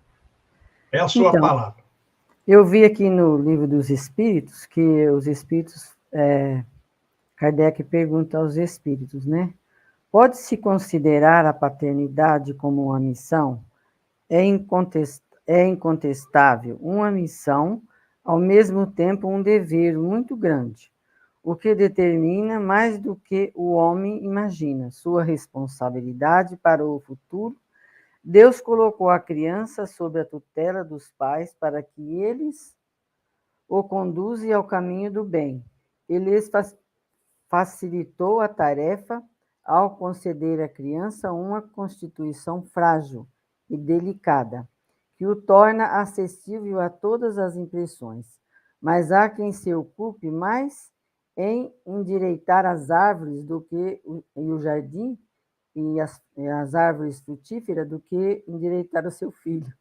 S2: É a sua palavra.
S3: Eu vi aqui no Livro dos Espíritos que os espíritos, Kardec pergunta aos espíritos, né? Pode-se considerar a paternidade como uma missão? É incontestável uma missão, ao mesmo tempo um dever muito grande, o que determina mais do que o homem imagina, sua responsabilidade para o futuro. Deus colocou a criança sob a tutela dos pais para que eles o conduzem ao caminho do bem. Ele lhes facilitou a tarefa ao conceder à criança uma constituição frágil e delicada, que o torna acessível a todas as impressões. Mas há quem se ocupe mais em endireitar as árvores do que o jardim e as árvores frutíferas do que endireitar o seu filho.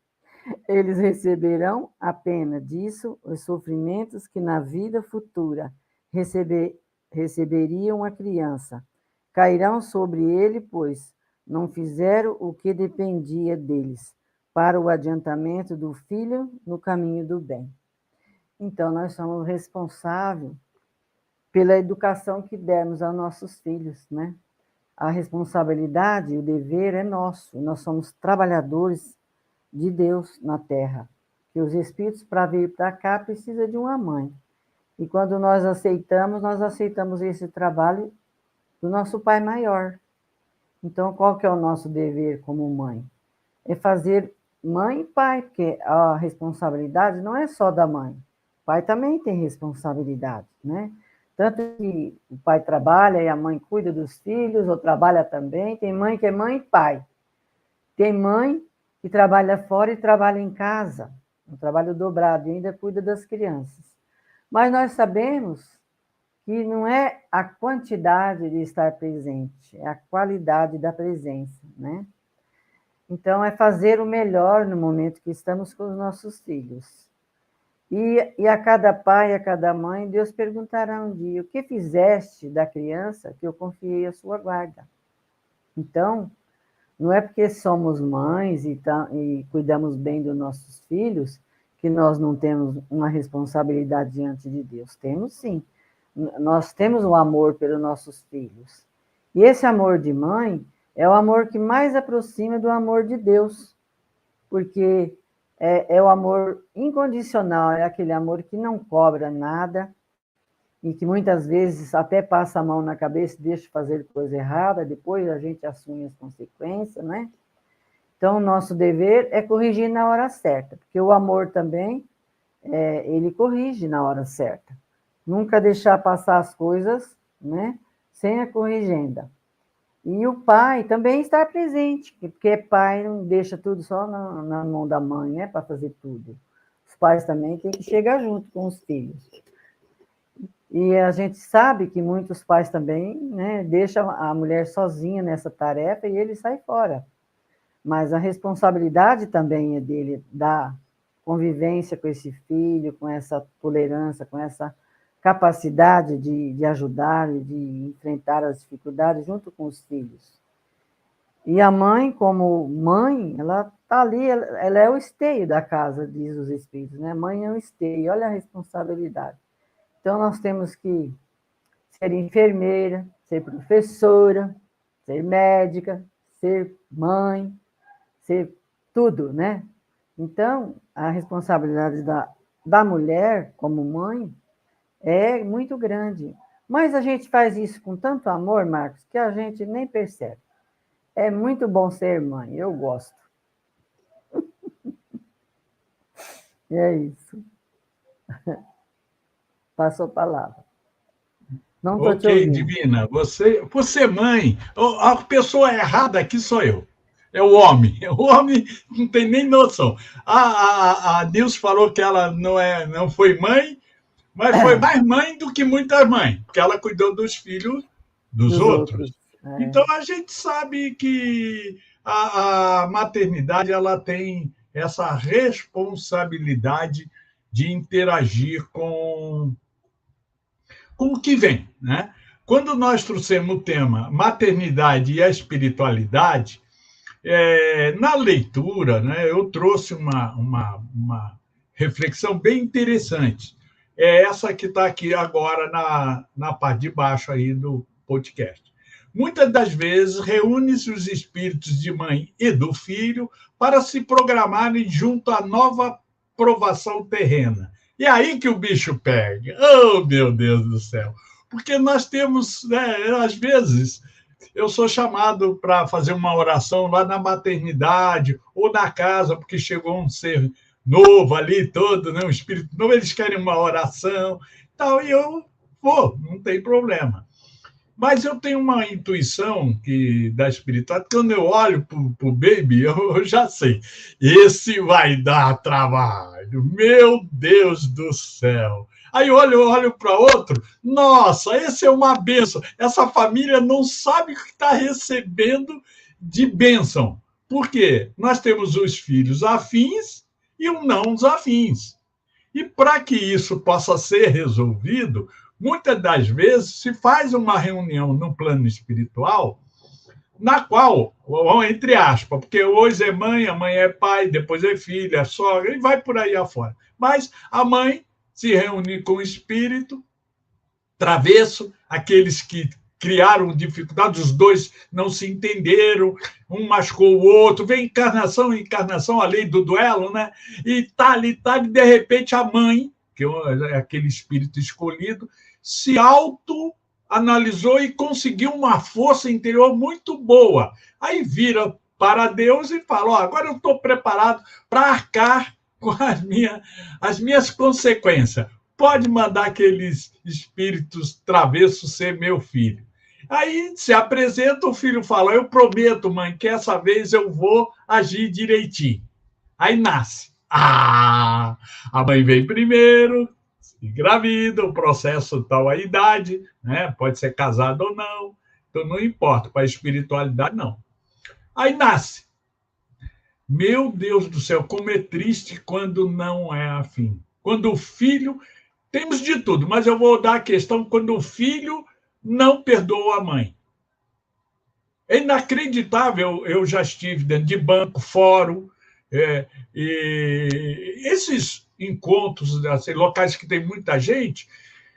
S3: Eles receberão a pena disso os sofrimentos que na vida futura receberiam a criança. Cairão sobre ele, pois não fizeram o que dependia deles, para o adiantamento do filho no caminho do bem. Então, nós somos responsáveis pela educação que demos aos nossos filhos, né? A responsabilidade, o dever é nosso. Nós somos trabalhadores de Deus na Terra. Que os espíritos, para vir para cá, precisam de uma mãe. E quando nós aceitamos esse trabalho do nosso Pai maior. Então, qual que é o nosso dever como mãe? É fazer mãe e pai, porque a responsabilidade não é só da mãe. O pai também tem responsabilidade, né? Tanto que o pai trabalha e a mãe cuida dos filhos, ou trabalha também. Tem mãe que é mãe e pai. Tem mãe que trabalha fora e trabalha em casa, um trabalho dobrado, e ainda cuida das crianças. Mas nós sabemos que não é a quantidade de estar presente, é a qualidade da presença, né? Então, é fazer o melhor no momento que estamos com os nossos filhos. E a cada pai, a cada mãe, Deus perguntará um dia: o que fizeste da criança que eu confiei a sua guarda? Então, não é porque somos mães e cuidamos bem dos nossos filhos que nós não temos uma responsabilidade diante de Deus. Temos sim. Nós temos um amor pelos nossos filhos. E esse amor de mãe é o amor que mais aproxima do amor de Deus, porque é o amor incondicional, é aquele amor que não cobra nada e que muitas vezes até passa a mão na cabeça e deixa fazer coisa errada, depois a gente assume as consequências, né? Então, o nosso dever é corrigir na hora certa, porque o amor também, ele corrige na hora certa. Nunca deixar passar as coisas, né, sem a corrigenda. E o pai também estar presente, porque pai não deixa tudo só na mão da mãe, né, para fazer tudo. Os pais também têm que chegar junto com os filhos. E a gente sabe que muitos pais também, né, deixam a mulher sozinha nessa tarefa e ele sai fora. Mas a responsabilidade também é dele, da convivência com esse filho, com essa tolerância, com essa capacidade de ajudar e de enfrentar as dificuldades junto com os filhos. E a mãe, como mãe, ela está ali, ela é o esteio da casa, diz os espíritos, né? Mãe é o esteio, olha a responsabilidade. Então, nós temos que ser enfermeira, ser professora, ser médica, ser mãe, ser tudo, né? Então, a responsabilidade da mulher, como mãe, é muito grande. Mas a gente faz isso com tanto amor, Marcos, que a gente nem percebe. É muito bom ser mãe, eu gosto. É isso. Passou a palavra. Não estou te ouvindo.
S2: Divina, você mãe, a pessoa errada aqui sou eu. É o homem. O homem não tem nem noção. A Nilce falou que ela não foi mãe, mas foi mais mãe do que muitas mães, porque ela cuidou dos filhos dos outros. Então, a gente sabe que a maternidade ela tem essa responsabilidade de interagir com o que vem, né? Quando nós trouxemos o tema maternidade e a espiritualidade, na leitura, né, eu trouxe uma reflexão bem interessante. É essa que está aqui agora na parte de baixo aí do podcast. Muitas das vezes reúne-se os espíritos de mãe e do filho para se programarem junto à nova provação terrena. E aí que o bicho pega. Oh, meu Deus do céu! Porque nós temos, né, às vezes, eu sou chamado para fazer uma oração lá na maternidade ou na casa, porque chegou um ser novo ali todo, né, um espírito novo, eles querem uma oração, tal, e eu vou, não tem problema. Mas eu tenho uma intuição da espiritualidade, quando eu olho para o baby, eu já sei, esse vai dar trabalho, meu Deus do céu. Aí eu olho para outro, nossa, esse é uma bênção. Essa família não sabe o que está recebendo de bênção. Por quê? Nós temos os filhos afins e os não afins. E para que isso possa ser resolvido, muitas das vezes se faz uma reunião no plano espiritual, na qual, entre aspas, porque hoje é mãe, amanhã é pai, depois é filha, é sogra, e vai por aí afora. Mas a mãe se reúne com o espírito travesso, aqueles que criaram dificuldades, os dois não se entenderam, um machucou o outro, vem encarnação, a lei do duelo, né? E tal, e de repente a mãe, que é aquele espírito escolhido, se autoanalisou e conseguiu uma força interior muito boa. Aí vira para Deus e fala, ó, agora eu estou preparado para arcar com as minhas consequências. Pode mandar aqueles espíritos travessos ser meu filho. Aí se apresenta, o filho fala, eu prometo, mãe, que essa vez eu vou agir direitinho. Aí nasce. A mãe vem primeiro, engravida, o processo tal a idade, né? Pode ser casado ou não, então não importa, para a espiritualidade não. Aí nasce. Meu Deus do céu, como é triste quando não é afim. Quando o filho, temos de tudo, mas eu vou dar a questão quando o filho não perdoa a mãe. É inacreditável, eu já estive dentro de banco, fórum, e esses encontros, assim, locais que tem muita gente,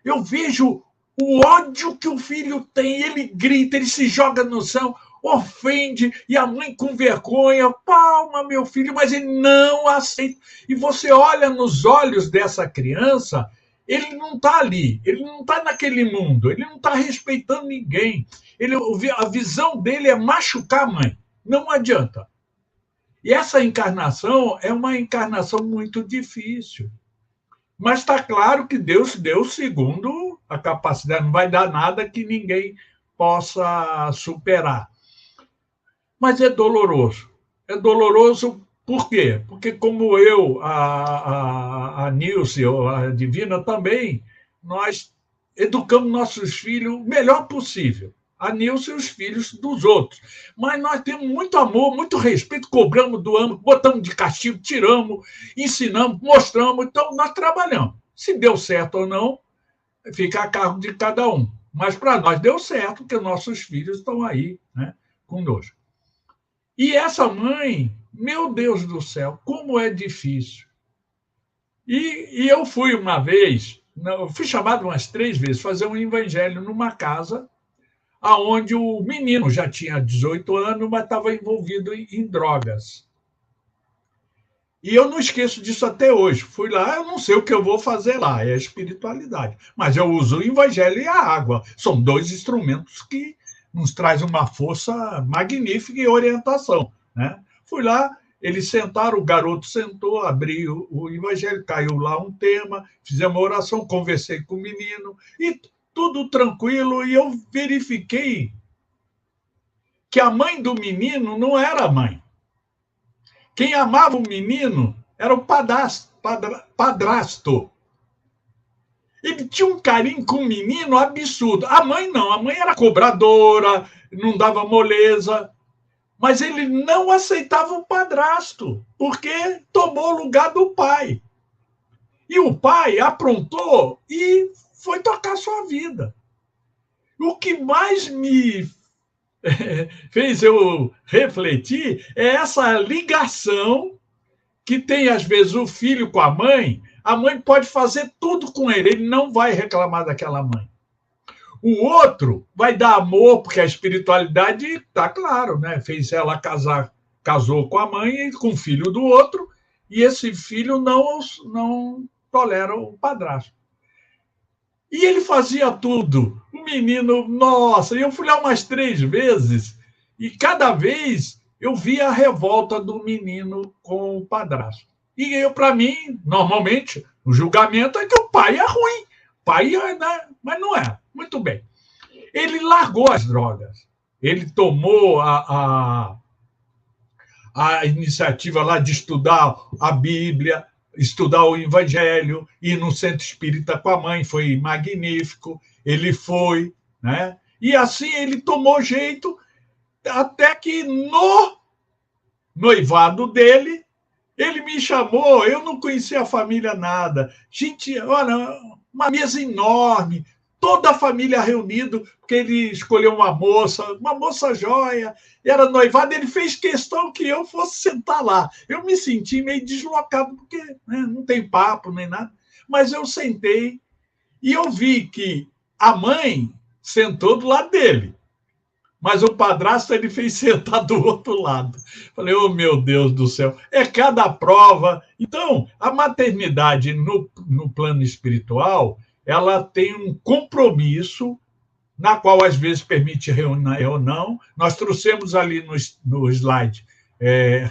S2: eu vejo o ódio que o filho tem, ele grita, ele se joga no chão, ofende, e a mãe com vergonha, palma, meu filho, mas ele não aceita. E você olha nos olhos dessa criança, ele não está ali, ele não está naquele mundo, ele não está respeitando ninguém. A visão dele é machucar a mãe, não adianta. E essa encarnação é uma encarnação muito difícil. Mas está claro que Deus deu segundo a capacidade, não vai dar nada que ninguém possa superar. Mas é doloroso. É doloroso por quê? Porque como eu, a Nilce, a Divina também, nós educamos nossos filhos o melhor possível. A Nilce e os filhos dos outros. Mas nós temos muito amor, muito respeito, cobramos, doamos, botamos de castigo, tiramos, ensinamos, mostramos, então nós trabalhamos. Se deu certo ou não, fica a cargo de cada um. Mas para nós deu certo, porque nossos filhos estão aí, né, conosco. E essa mãe, meu Deus do céu, como é difícil. E eu fui uma vez, eu fui chamado umas 3 vezes, fazer um evangelho numa casa onde o menino já tinha 18 anos, mas estava envolvido em drogas. E eu não esqueço disso até hoje. Fui lá, eu não sei o que eu vou fazer lá, é a espiritualidade. Mas eu uso o evangelho e a água. São 2 instrumentos que nos trazem uma força magnífica e orientação, né? Fui lá, eles sentaram, o garoto sentou, abri o evangelho, caiu lá um tema, fizemos uma oração, conversei com o menino, e tudo tranquilo, e eu verifiquei que a mãe do menino não era a mãe. Quem amava o menino era o padrasto. Ele tinha um carinho com o menino absurdo. A mãe não, a mãe era cobradora, não dava moleza, mas ele não aceitava o padrasto, porque tomou o lugar do pai. E o pai aprontou e foi tocar sua vida. O que mais me fez eu refletir é essa ligação que tem, às vezes, o filho com a mãe pode fazer tudo com ele não vai reclamar daquela mãe. O outro vai dar amor, porque a espiritualidade está claro, né? Fez ela casou com a mãe e com o filho do outro, e esse filho não tolera o padrasto. E ele fazia tudo. O menino, nossa, eu fui lá umas 3 vezes, e cada vez eu via a revolta do menino com o padrasto. E eu, para mim, normalmente, o julgamento é que o pai é ruim. Pai é, né? Mas não é. Muito bem. Ele largou as drogas. Ele tomou a iniciativa lá de estudar a Bíblia, estudar o Evangelho, ir no centro espírita com a mãe, foi magnífico. Ele foi, né? E assim ele tomou jeito, até que no noivado dele, ele me chamou, eu não conhecia a família nada. Gente, olha, uma mesa enorme, toda a família reunida, porque ele escolheu uma moça joia, era noivado, ele fez questão que eu fosse sentar lá. Eu me senti meio deslocado, porque, né, não tem papo nem nada, mas eu sentei e eu vi que a mãe sentou do lado dele, mas o padrasto ele fez sentar do outro lado. Falei, oh meu Deus do céu, é cada prova. Então, a maternidade no plano espiritual, ela tem um compromisso, na qual às vezes permite reunião. Nós trouxemos ali no slide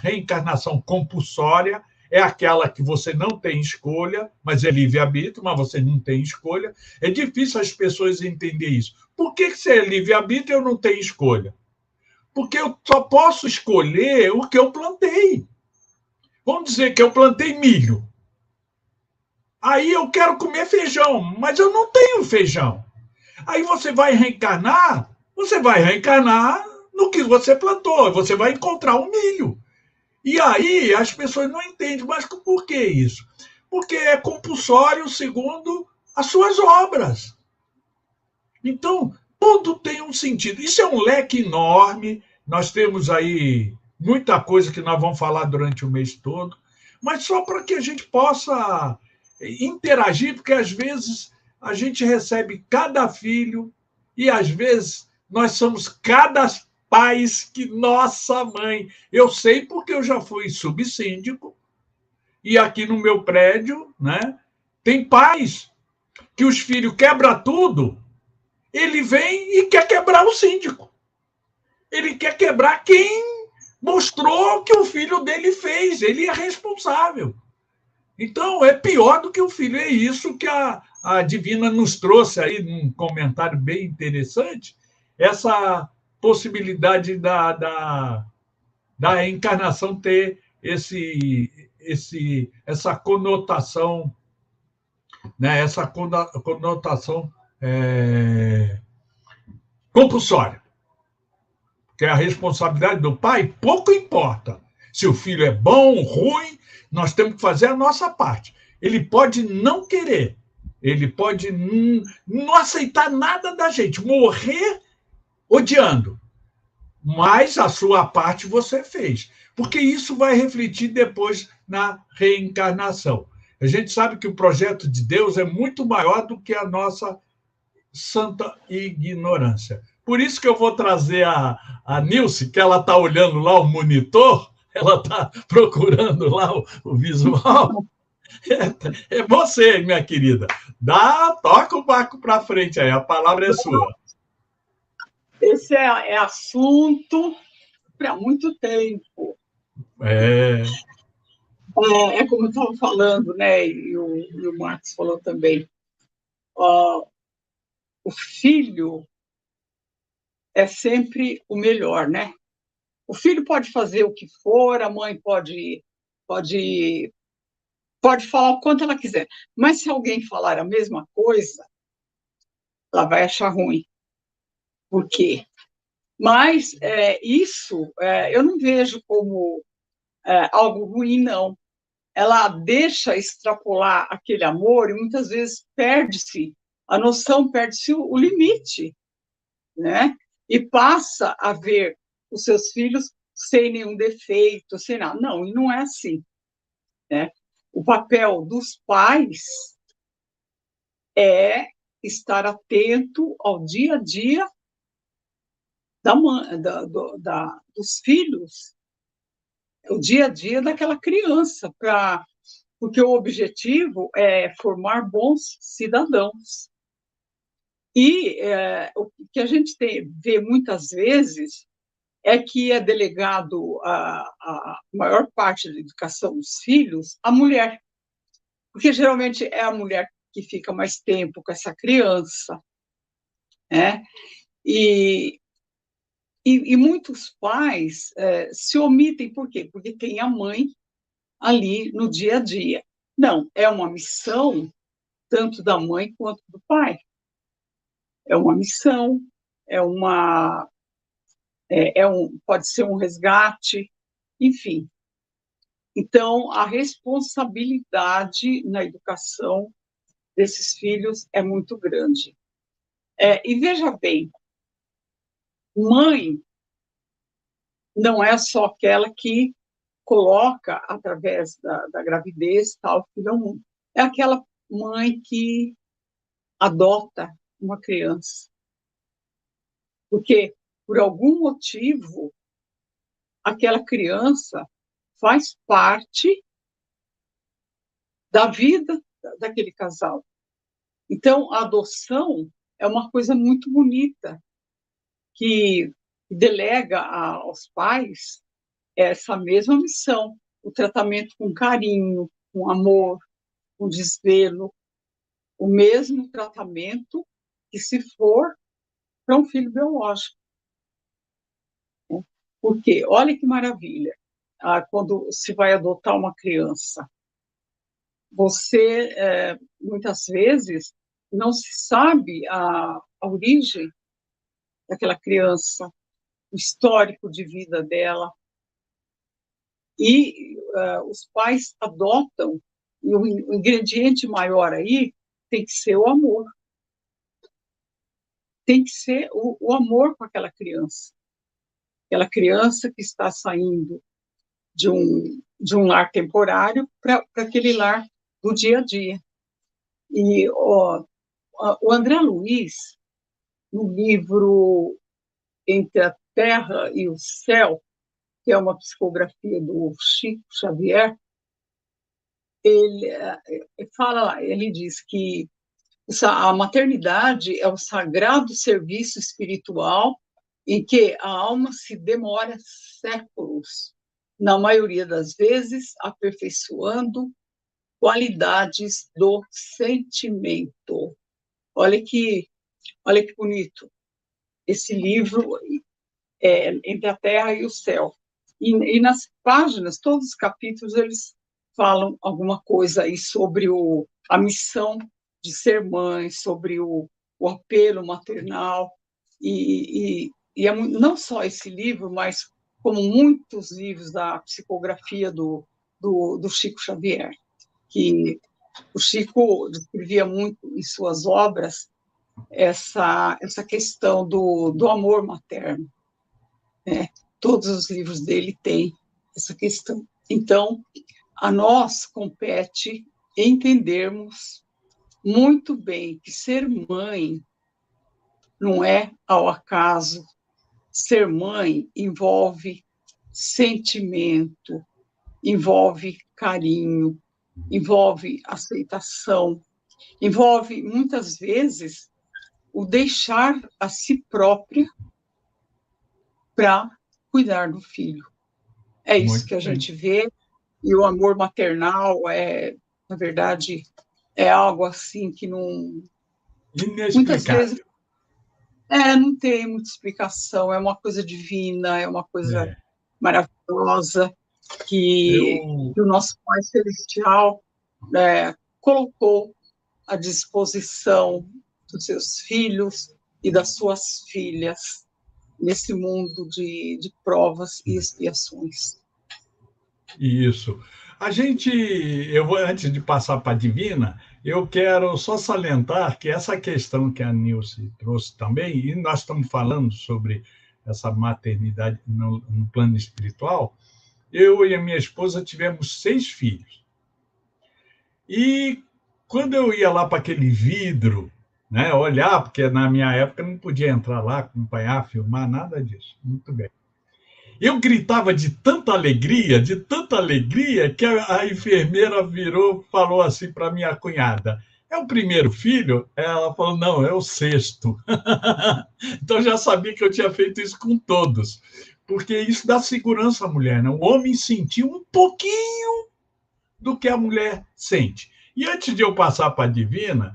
S2: reencarnação compulsória, é aquela que você não tem escolha, mas é livre-arbítrio, mas você não tem escolha. É difícil as pessoas entenderem isso. Por que se é livre-arbítrio eu não tenho escolha? Porque eu só posso escolher o que eu plantei. Vamos dizer que eu plantei milho. Aí eu quero comer feijão, mas eu não tenho feijão. Aí você vai reencarnar no que você plantou, você vai encontrar o milho. E aí as pessoas não entendem, mas por que isso? Porque é compulsório segundo as suas obras. Então, tudo tem um sentido. Isso é um leque enorme, nós temos aí muita coisa que nós vamos falar durante o mês todo, mas só para que a gente possa interagir, porque às vezes a gente recebe cada filho e às vezes nós somos cada pais que nossa mãe. Eu sei porque eu já fui subsíndico e aqui no meu prédio, né, tem pais que os filhos quebram tudo, ele vem e quer quebrar o síndico. Ele quer quebrar quem mostrou que o filho dele fez, ele é responsável. Então, é pior do que o filho. É isso que a Divina nos trouxe aí, num comentário bem interessante, essa possibilidade da encarnação ter essa conotação, né, essa conotação compulsória. Porque a responsabilidade do pai pouco importa. Se o filho é bom, ruim, nós temos que fazer a nossa parte. Ele pode não querer, Ele pode não aceitar nada da gente, morrer odiando. Mas a sua parte você fez. Porque isso vai refletir depois na reencarnação. A gente sabe que o projeto de Deus é muito maior do que a nossa santa ignorância. Por isso que eu vou trazer a Nilce, que ela está olhando lá o monitor, ela está procurando lá o visual. É você, minha querida. Toca o barco para frente aí, a palavra é sua.
S4: Esse é assunto para muito tempo. É como eu estava falando, né? E o Marcos falou também. O filho é sempre o melhor, né? O filho pode fazer o que for, a mãe pode falar o quanto ela quiser, mas se alguém falar a mesma coisa, ela vai achar ruim. Por quê? Mas isso eu não vejo como algo ruim, não. Ela deixa extrapolar aquele amor e muitas vezes perde-se a noção, perde-se o limite, né? E passa a ver os seus filhos sem nenhum defeito, sem nada. Não, e não é assim, né? O papel dos pais é estar atento ao dia a dia dos filhos, o dia a dia daquela criança, porque o objetivo é formar bons cidadãos. E o que a gente vê muitas vezes é que é delegado a maior parte da educação dos filhos à mulher, porque geralmente é a mulher que fica mais tempo com essa criança, né? E muitos pais se omitem, por quê? Porque tem a mãe ali no dia a dia. Não, é uma missão tanto da mãe quanto do pai. É uma missão, pode ser um resgate, enfim. Então, a responsabilidade na educação desses filhos é muito grande. E veja bem, mãe não é só aquela que coloca, através da gravidez, tal filho ao mundo. É aquela mãe que adota uma criança. Porque, por algum motivo, aquela criança faz parte da vida daquele casal. Então, a adoção é uma coisa muito bonita, que delega aos pais essa mesma missão, o tratamento com carinho, com amor, com desvelo, o mesmo tratamento que se for para um filho biológico. Porque, olha que maravilha, quando se vai adotar uma criança, você, muitas vezes, não se sabe a origem daquela criança, o histórico de vida dela, e os pais adotam, e o ingrediente maior aí tem que ser o amor. Tem que ser o amor com aquela criança que está saindo de um lar temporário para aquele lar do dia a dia. E o André Luiz, no livro Entre a Terra e o Céu, que é uma psicografia do Chico Xavier, ele diz que a maternidade é o sagrado serviço espiritual em que a alma se demora séculos, na maioria das vezes, aperfeiçoando qualidades do sentimento. Olha que bonito esse livro, Entre a Terra e o Céu. E nas páginas, todos os capítulos, eles falam alguma coisa aí sobre a missão de ser mãe, sobre o apelo maternal, e não só esse livro, mas como muitos livros da psicografia do Chico Xavier, que O Chico descrevia muito em suas obras essa questão do amor materno, né? Todos os livros dele têm essa questão. Então, a nós compete entendermos muito bem que ser mãe não é ao acaso. Ser mãe envolve sentimento, envolve carinho, envolve aceitação, envolve, muitas vezes, o deixar a si própria para cuidar do filho. É isso que a gente vê, e o amor maternal na verdade, é algo assim que não... Muitas vezes não tem muita explicação, é uma coisa divina, é uma coisa maravilhosa que o nosso Pai Celestial colocou à disposição dos seus filhos e das suas filhas nesse mundo de provas e expiações.
S2: Isso. Antes de passar para a Divina, eu quero só salientar que essa questão que a Nilce trouxe também, e nós estamos falando sobre essa maternidade no plano espiritual, eu e a minha esposa tivemos 6 filhos. E quando eu ia lá para aquele vidro, né, olhar, porque na minha época não podia entrar lá, acompanhar, filmar, nada disso. Muito bem. Eu gritava de tanta alegria, que a enfermeira falou assim para minha cunhada: é o primeiro filho? Ela falou: não, é o 6º. Então já sabia que eu tinha feito isso com todos, porque isso dá segurança à mulher, né? O homem sentiu um pouquinho do que a mulher sente. E antes de eu passar para a Divina,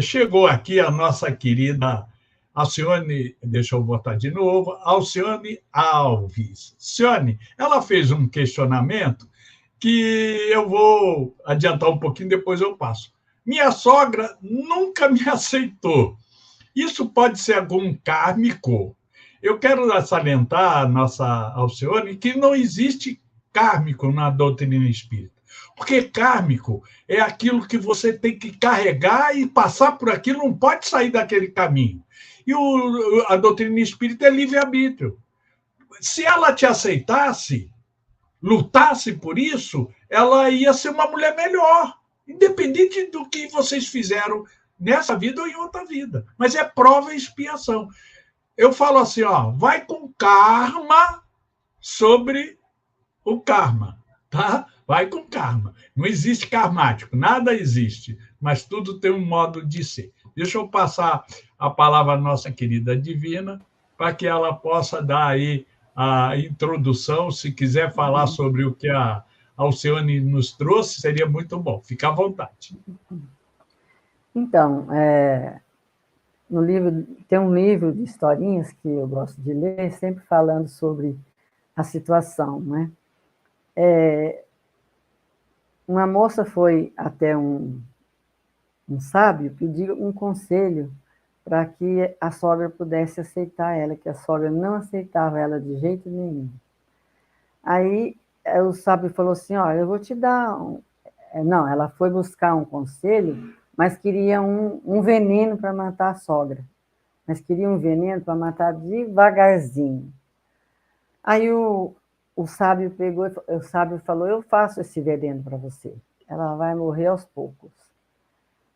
S2: chegou aqui a nossa querida Alcione, deixa eu botar de novo, Alcione Alves. Alcione, ela fez um questionamento que eu vou adiantar um pouquinho, depois eu passo. Minha sogra nunca me aceitou. Isso pode ser algum kármico? Eu quero salientar a nossa Alcione que não existe kármico na doutrina espírita. Porque kármico é aquilo que você tem que carregar e passar por aquilo, não pode sair daquele caminho. E a doutrina espírita é livre-arbítrio. Se ela te aceitasse, lutasse por isso, ela ia ser uma mulher melhor, independente do que vocês fizeram nessa vida ou em outra vida. Mas é prova e expiação. Eu falo assim, vai com karma sobre o karma, tá? Vai com karma. Não existe karmático, nada existe, mas tudo tem um modo de ser. Deixa eu passar a palavra à nossa querida Divina, para que ela possa dar aí a introdução. Se quiser falar sobre o que a Alcione nos trouxe, seria muito bom. Fica à vontade.
S3: Então, no livro, tem um livro de historinhas que eu gosto de ler, sempre falando sobre a situação, né? Uma moça foi até um sábio pedir um conselho para que a sogra pudesse aceitar ela, que a sogra não aceitava ela de jeito nenhum. Aí o sábio falou assim, olha, eu vou te dar... Não, ela foi buscar um conselho, mas queria um veneno para matar a sogra. Mas queria um veneno para matar devagarzinho. Aí o sábio pegou, o sábio falou, eu faço esse veneno para você. Ela vai morrer aos poucos.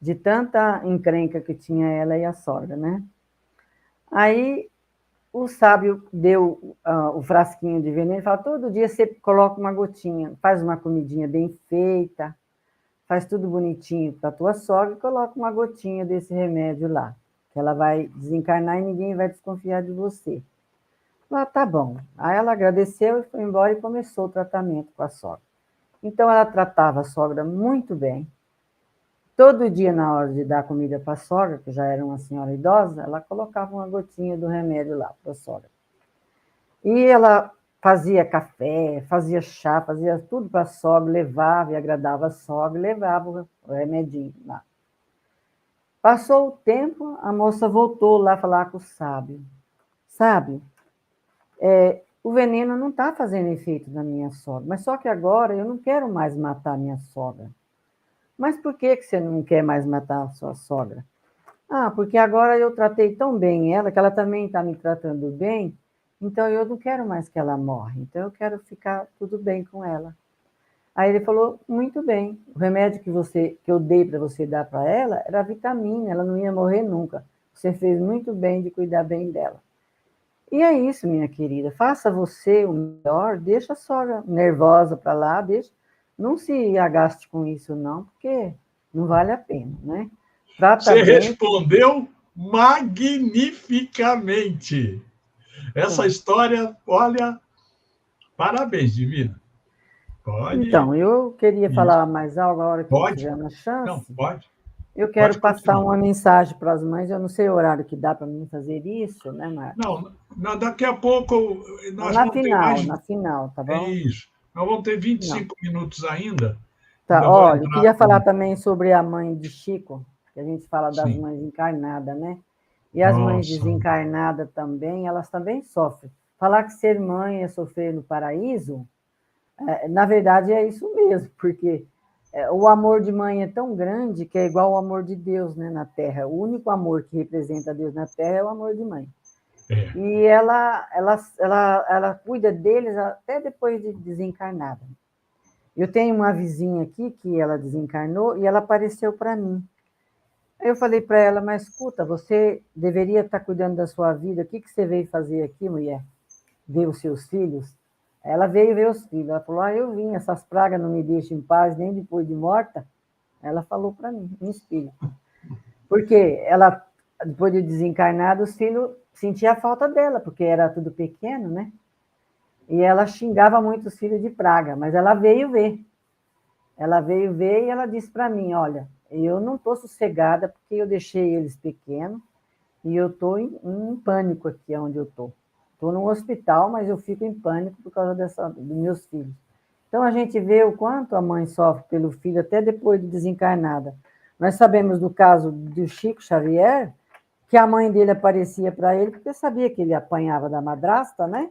S3: De tanta encrenca que tinha ela e a sogra, né? Aí o sábio deu o frasquinho de veneno e falou, todo dia você coloca uma gotinha, faz uma comidinha bem feita, faz tudo bonitinho para a tua sogra e coloca uma gotinha desse remédio lá, que ela vai desencarnar e ninguém vai desconfiar de você. Falei, tá bom. Aí ela agradeceu e foi embora e começou o tratamento com a sogra. Então ela tratava a sogra muito bem. Todo dia, na hora de dar comida para a sogra, que já era uma senhora idosa, ela colocava uma gotinha do remédio lá para a sogra. E ela fazia café, fazia chá, fazia tudo para a sogra, levava e agradava a sogra, levava o remedinho lá. Passou o tempo, a moça voltou lá falar com o sábio. Sábio, o veneno não está fazendo efeito na minha sogra, mas só que agora eu não quero mais matar minha sogra. Mas por que você não quer mais matar a sua sogra? Ah, porque agora eu tratei tão bem ela, que ela também está me tratando bem, então eu não quero mais que ela morra, então eu quero ficar tudo bem com ela. Aí ele falou, muito bem, o remédio que eu dei para você dar para ela era vitamina, ela não ia morrer nunca. Você fez muito bem de cuidar bem dela. E é isso, minha querida, faça você o melhor, deixa a sogra nervosa para lá, não se agaste com isso não, porque não vale a pena, né? Trata
S2: Você
S3: bem.
S2: respondeu magnificamente. Essa
S3: Então,
S2: história, olha, parabéns, Divina. Pode,
S3: então, eu queria
S2: isso.
S3: falar mais algo a hora que eu
S2: Pode?
S3: tiver uma
S2: Não,
S3: chance.
S2: pode.
S3: Eu quero
S2: Pode
S3: passar
S2: continuar.
S3: uma mensagem para as mães, eu não sei o horário que dá para mim fazer isso, né, Marcos?
S2: Não, daqui a pouco
S3: Não,
S2: nós vamos ter mais.
S3: na final, tá
S2: É
S3: bom?
S2: isso. Nós vamos ter
S3: Não.
S2: 25 minutos ainda.
S3: Tá,
S2: Ainda vou
S3: olha, eu
S2: entrar
S3: queria falar
S2: com.
S3: também sobre a mãe de Chico, que a gente fala das
S2: Sim.
S3: mães encarnadas, né? E as mães
S2: Nossa.
S3: desencarnadas também, elas também sofrem. Falar que ser mãe é sofrer no paraíso, na verdade é isso mesmo, porque o amor de mãe é tão grande que é igual ao amor de Deus, né, na Terra. O único amor que representa Deus na Terra é o amor de mãe.
S2: É.
S3: E ela cuida deles até depois de desencarnada. Eu tenho uma vizinha aqui que ela desencarnou e ela apareceu para mim. Aí eu falei para ela, mas escuta, você deveria estar cuidando da sua vida, o que você veio fazer aqui, mulher? Ver os seus filhos? Ela veio ver os filhos. Ela falou, eu vim, essas pragas não me deixam em paz, nem depois de morta. Ela falou para mim, em espírito. Porque ela, depois de desencarnada, os filhos sentiam a falta dela, porque era tudo pequeno, né? E ela xingava muito os filhos de praga, mas ela veio ver. Ela veio ver e ela disse para mim, olha, eu não estou sossegada porque eu deixei eles pequenos e eu estou em pânico aqui onde eu estou. Estou num hospital, mas eu fico em pânico por causa dos meus filhos. Então, a gente vê o quanto a mãe sofre pelo filho até depois de desencarnada. Nós sabemos do caso do Chico Xavier, que a mãe dele aparecia para ele, porque sabia que ele apanhava da madrasta, né?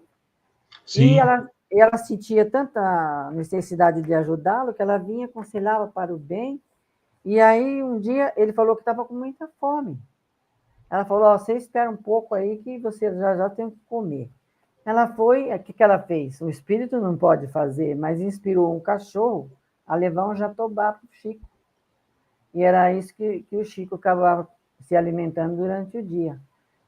S3: E
S2: Sim.
S3: ela sentia tanta necessidade de ajudá-lo que ela vinha, aconselhava para o bem. E aí, um dia, ele falou que estava com muita fome. Ela falou, você espera um pouco aí que você já tem que comer. Ela foi, o que ela fez? O espírito não pode fazer, mas inspirou um cachorro a levar um jatobá para o Chico. E era isso que o Chico acabava se alimentando durante o dia.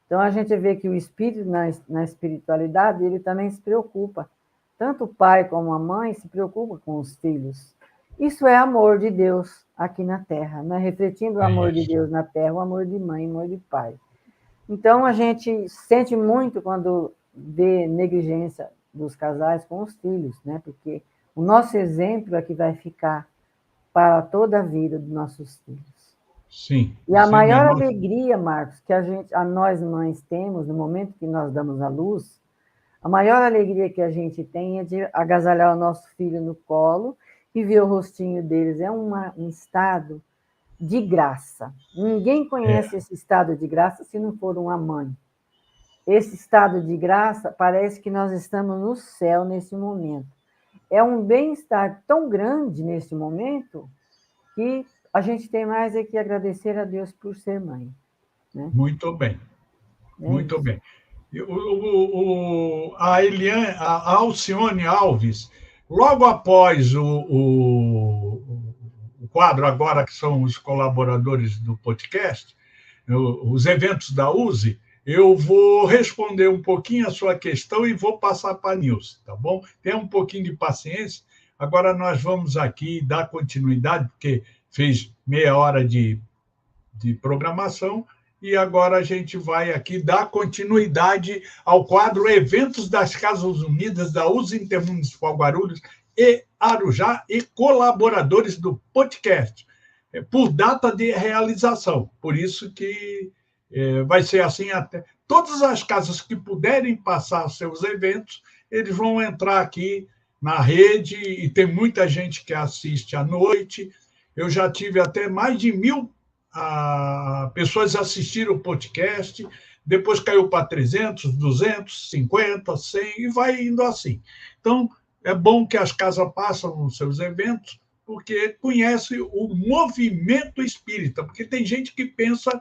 S3: Então, a gente vê que o espírito, na espiritualidade, ele também se preocupa. Tanto o pai como a mãe se preocupam com os filhos. Isso é amor de Deus aqui na Terra, né? Refletindo o amor de Deus na Terra, o amor de mãe, o amor de pai. Então, a gente sente muito quando vê negligência dos casais com os filhos, né? Porque o nosso exemplo é que vai ficar para toda a vida dos nossos filhos.
S2: Sim.
S3: E a
S2: Sem
S3: maior
S2: menor...
S3: alegria, Marcos, que nós mães temos no momento que nós damos a luz, a maior alegria que a gente tem é de agasalhar o nosso filho no colo e ver o rostinho deles. É um estado de graça. Ninguém conhece esse estado de graça se não for uma mãe. Esse estado de graça parece que nós estamos no céu nesse momento. É um bem-estar tão grande nesse momento que a gente tem mais é que agradecer a Deus por ser mãe. Né?
S2: Muito bem. Muito
S3: Isso.
S2: bem. A Alcione Alves, logo após o quadro, agora que são os colaboradores do podcast, os eventos da USE, eu vou responder um pouquinho a sua questão e vou passar para a Nilce, tá bom? Tenha um pouquinho de paciência. Agora nós vamos aqui dar continuidade, porque fez meia hora de programação, e agora a gente vai aqui dar continuidade ao quadro Eventos das Casas Unidas da USE Intermunicipal Guarulhos e Arujá e colaboradores do podcast, por data de realização. Por isso que vai ser assim até... Todas as casas que puderem passar seus eventos, eles vão entrar aqui na rede, e tem muita gente que assiste à noite. Eu já tive até mais de 1.000 pessoas assistiram o podcast, depois caiu para 300, 250, 100, e vai indo assim. Então, é bom que as casas passam os seus eventos, porque conhece o movimento espírita, porque tem gente que pensa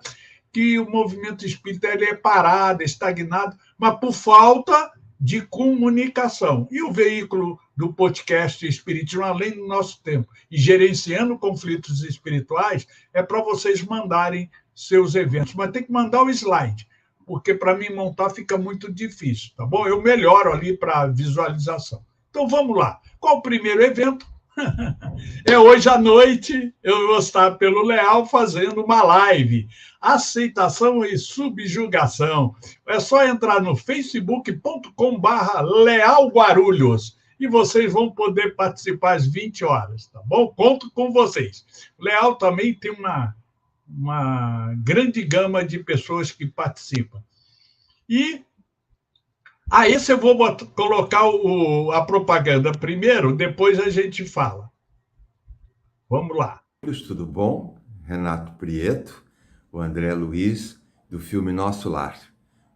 S2: que o movimento espírita ele é parado, estagnado, mas por falta de comunicação. E o veículo do podcast Espiritismo Além do Nosso Tempo e Gerenciando Conflitos Espirituais é para vocês mandarem seus eventos, mas tem que mandar o slide, porque para mim montar fica muito difícil, tá bom? Eu melhoro ali para visualização. Então vamos lá. Qual o primeiro evento? É hoje à noite, eu vou estar pelo Leal fazendo uma live. Aceitação e subjugação. É só entrar no facebook.com/Leal Guarulhos e vocês vão poder participar às 20 horas, tá bom? Conto com vocês. O Leal também tem uma grande gama de pessoas que participam. E esse eu vou colocar a propaganda primeiro, depois a gente fala. Vamos lá.
S5: Tudo bom? Renato Prieto, o André Luiz, do filme Nosso Lar.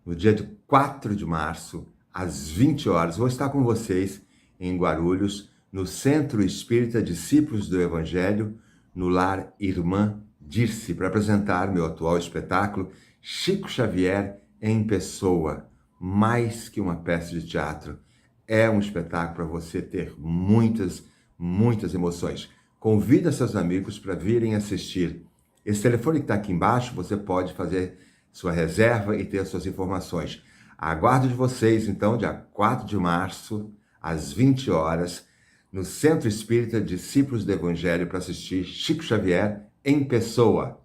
S5: No dia de 4 de março, às 20 horas, vou estar com vocês em Guarulhos, no Centro Espírita Discípulos do Evangelho, no Lar Irmã Dirce, para apresentar meu atual espetáculo, Chico Xavier em Pessoa. Mais que uma peça de teatro, é um espetáculo para você ter muitas emoções. Convida seus amigos para virem assistir. Esse telefone que está aqui embaixo, você pode fazer sua reserva e ter suas informações. Aguardo de vocês, então, dia 4 de março, às 20 horas, no Centro Espírita Discípulos do Evangelho, para assistir Chico Xavier em Pessoa.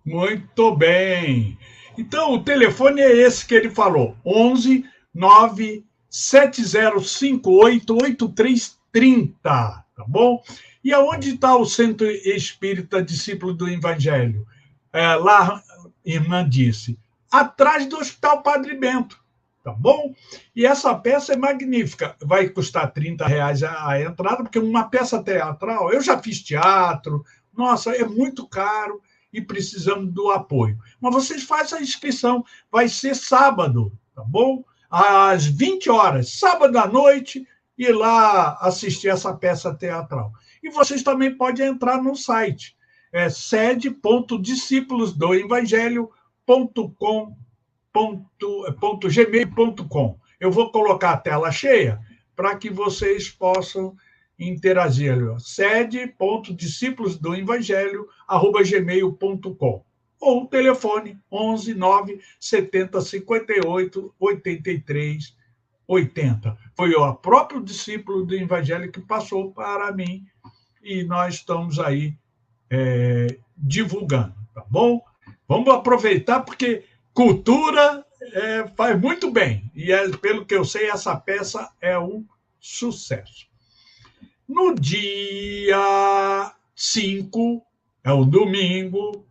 S2: Muito bem. Então, o telefone é esse que ele falou, 11 9 7058 8330, tá bom? E aonde está o Centro Espírita Discípulo do Evangelho? Lá, irmã disse, atrás do Hospital Padre Bento, tá bom? E essa peça é magnífica, vai custar R$30 a entrada, porque uma peça teatral, eu já fiz teatro, nossa, é muito caro, e precisamos do apoio. Mas vocês fazem a inscrição, vai ser sábado, tá bom? Às 20 horas, sábado à noite, ir lá assistir essa peça teatral. E vocês também podem entrar no site, sede.discípulosdoevangelho.gmail.com. Eu vou colocar a tela cheia para que vocês possam interagir, sede.discípulosdoevangelho@gmail.com ou o telefone 11 9 70 58 83 80. Foi o próprio discípulo do Evangelho que passou para mim e nós estamos aí divulgando, tá bom? Vamos aproveitar porque cultura faz muito bem e pelo que eu sei essa peça é um sucesso. No dia 5, é o domingo,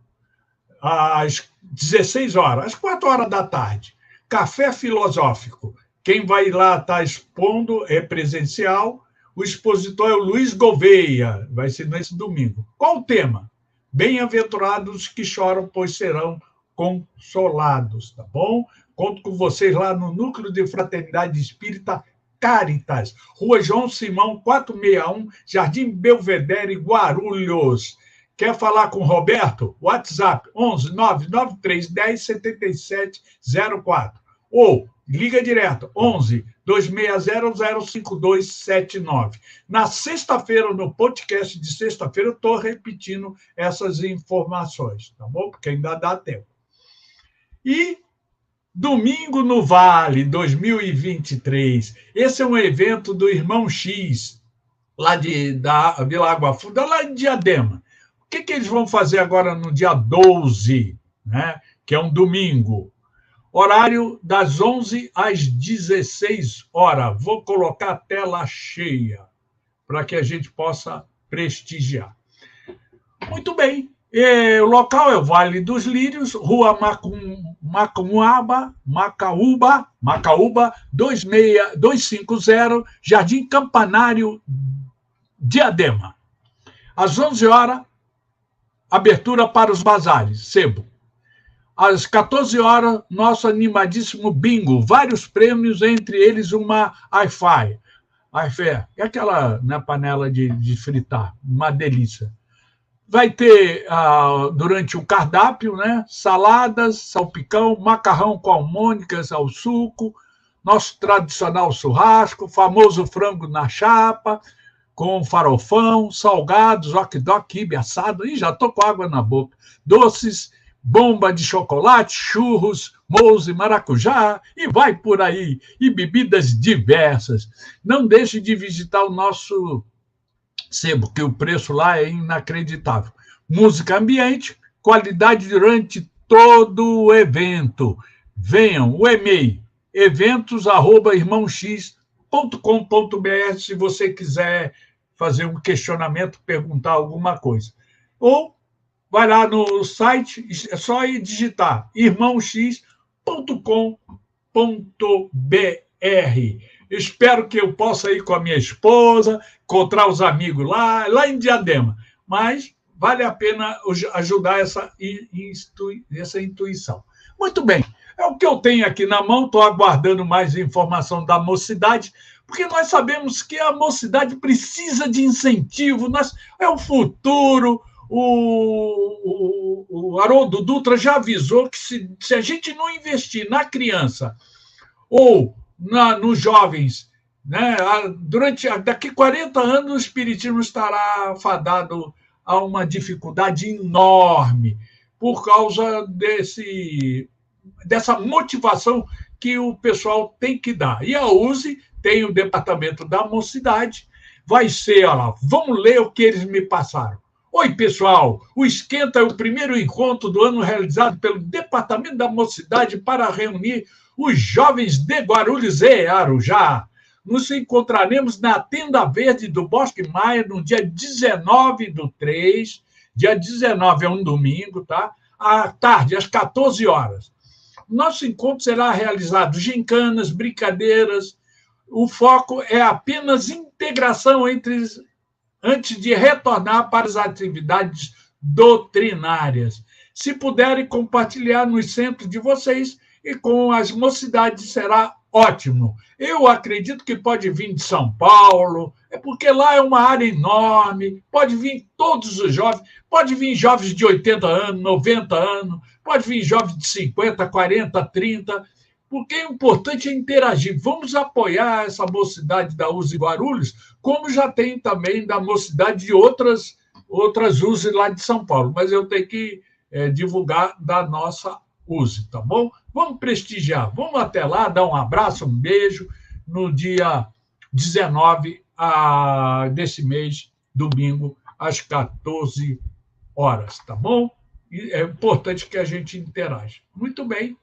S2: às 16 horas, às 4 horas da tarde, Café Filosófico. Quem vai lá estar expondo é presencial, o expositor é o Luiz Gouveia, vai ser nesse domingo. Qual o tema? Bem-aventurados que choram, pois serão consolados, tá bom? Conto com vocês lá no Núcleo de Fraternidade Espírita Caritas, Rua João Simão, 461, Jardim Belvedere, Guarulhos. Quer falar com o Roberto? WhatsApp 11 99310 7704. Ou liga direto 11 2600 5279. Na sexta-feira, no podcast de sexta-feira, eu estou repetindo essas informações, tá bom? Porque ainda dá tempo. E Domingo no Vale, 2023. Esse é um evento do Irmão X, lá da Vila Água Funda, lá em Diadema. O que eles vão fazer agora no dia 12, né? Que é um domingo? Horário das 11 às 16 horas. Vou colocar a tela cheia para que a gente possa prestigiar. Muito bem. O local é o Vale dos Lírios, Rua Macaúba, 250, Jardim Campanário, Diadema. Às 11 horas, abertura para os bazares, sebo. Às 14 horas, nosso animadíssimo bingo, vários prêmios, entre eles uma Wi-Fi. Ai, Fé, é aquela na panela de fritar, uma delícia. Vai ter, durante o cardápio, né, saladas, salpicão, macarrão com almôndegas ao suco, nosso tradicional churrasco, famoso frango na chapa, com farofão, salgados, okidok, quibe assado, e já estou com água na boca, doces, bomba de chocolate, churros, mousse, maracujá, e vai por aí, e bebidas diversas. Não deixe de visitar o nosso sebo, que o preço lá é inacreditável. Música ambiente, qualidade durante todo o evento. Venham, o e-mail, eventos@irmãox.com.br, se você quiser fazer um questionamento, perguntar alguma coisa. Ou vai lá no site, é só ir digitar irmãox.com.br. Espero que eu possa ir com a minha esposa, encontrar os amigos lá em Diadema. Mas vale a pena ajudar essa intuição. Muito bem, é o que eu tenho aqui na mão, estou aguardando mais informação da mocidade, porque nós sabemos que a mocidade precisa de incentivo, é o futuro. O Haroldo Dutra já avisou que se a gente não investir na criança ou nos jovens, né, daqui 40 anos o espiritismo estará fadado a uma dificuldade enorme por causa dessa motivação que o pessoal tem que dar. E a USE tem o departamento da mocidade, vai ser, olha lá, vamos ler o que eles me passaram. Oi, pessoal, o Esquenta é o primeiro encontro do ano realizado pelo Departamento da Mocidade para reunir os jovens de Guarulhos e Arujá. Nos encontraremos na Tenda Verde do Bosque Maia no dia 19/3, dia 19 é um domingo, tá? À tarde, às 14 horas. Nosso encontro será realizado gincanas, brincadeiras. O foco é apenas integração antes de retornar para as atividades doutrinárias. Se puderem compartilhar nos centros de vocês e com as mocidades, será ótimo. Eu acredito que pode vir de São Paulo, porque lá é uma área enorme, pode vir todos os jovens, pode vir jovens de 80 anos, 90 anos, pode vir jovens de 50, 40, 30, porque o importante é interagir. Vamos apoiar essa mocidade da USE Guarulhos, como já tem também da mocidade de outras USE lá de São Paulo, mas eu tenho que divulgar da nossa USE, tá bom? Vamos prestigiar, vamos até lá, dar um abraço, um beijo, no dia 19 desse mês, domingo, às 14 horas, tá bom? E é importante que a gente interaja. Muito bem.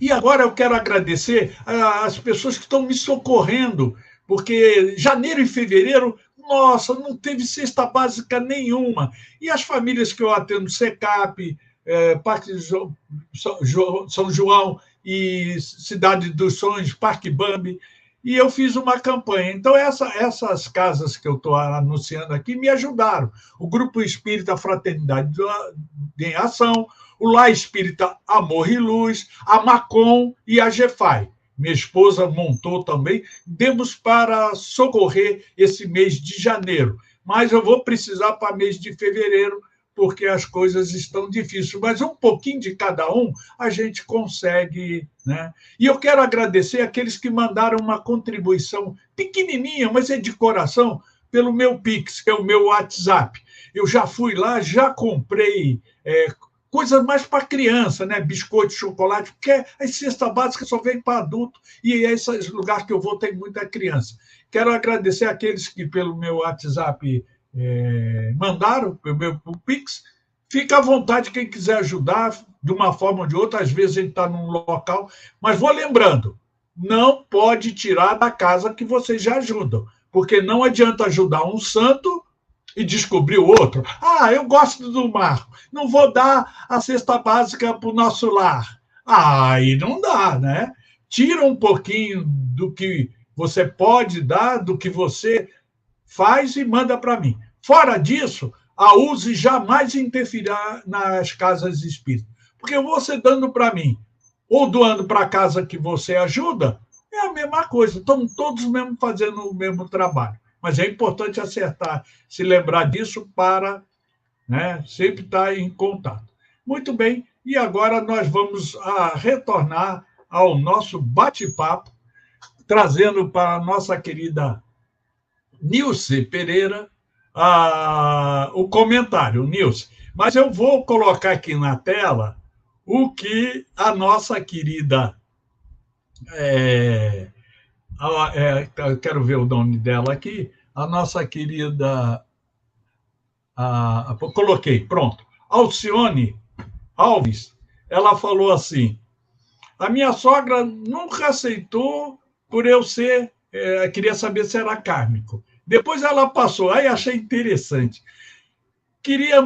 S2: E agora eu quero agradecer às pessoas que estão me socorrendo, porque janeiro e fevereiro, nossa, não teve cesta básica nenhuma. E as famílias que eu atendo, SECAP, Parque São João e Cidade dos Sonhos, Parque Bambi, e eu fiz uma campanha. Então, essas casas que eu estou anunciando aqui me ajudaram. O Grupo Espírita Fraternidade em Ação, o Lar Espírita Amor e Luz, a Macom e a GEFAI. Minha esposa montou também. Demos para socorrer esse mês de janeiro. Mas eu vou precisar para mês de fevereiro, porque as coisas estão difíceis. Mas um pouquinho de cada um a gente consegue, né? E eu quero agradecer aqueles que mandaram uma contribuição pequenininha, mas é de coração, pelo meu Pix, que é o meu WhatsApp. Eu já fui lá, já comprei coisas mais para criança, né? Biscoito, chocolate, porque a cesta básica só vem para adulto, e esses lugares que eu vou tem muita criança. Quero agradecer aqueles que, pelo meu WhatsApp, mandaram o meu Pix. Fica à vontade quem quiser ajudar de uma forma ou de outra. Às vezes a gente está num local, mas vou lembrando, não pode tirar da casa que vocês já ajudam, porque não adianta ajudar um santo e descobrir o outro. Eu gosto do Marco, não vou dar a cesta básica para o nosso lar. Aí não dá, né? Tira um pouquinho do que você pode dar, do que você faz e manda para mim. Fora disso, a USE jamais interferirá nas casas espíritas. Porque você dando para mim, ou doando para a casa que você ajuda, É a mesma coisa, estão todos mesmo fazendo o mesmo trabalho. Mas é importante acertar, se lembrar disso para, né, sempre estar em contato. Muito bem, e agora nós vamos retornar ao nosso bate-papo, trazendo para a nossa querida Nilce Pereira o comentário, Nilce. Mas eu vou colocar aqui na tela o que a nossa querida. Eu quero ver o nome dela aqui. A nossa querida. Coloquei, pronto. Alcione Alves, ela falou assim: a minha sogra nunca aceitou por eu ser. Queria saber se era kármico. Depois ela passou, aí achei interessante. Queria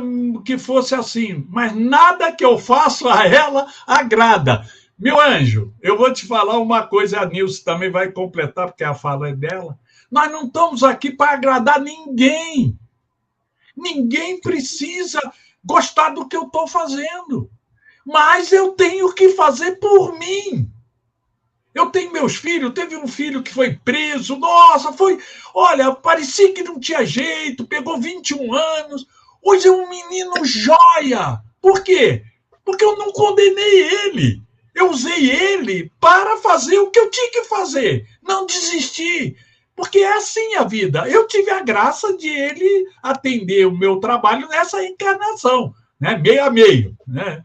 S2: que fosse assim, mas nada que eu faço a ela agrada. Meu anjo, eu vou te falar uma coisa, a Nilce também vai completar, porque a fala é dela. Nós não estamos aqui para agradar ninguém. Ninguém precisa gostar do que eu estou fazendo. Mas eu tenho que fazer por mim. Eu tenho meus filhos, teve um filho que foi preso, nossa, olha, parecia que não tinha jeito, pegou 21 anos, hoje é um menino joia. Por quê? Porque eu não condenei ele. Eu usei ele para fazer o que eu tinha que fazer, não desistir. Porque é assim a vida. Eu tive a graça de ele atender o meu trabalho nessa encarnação, né? Meio a meio, né?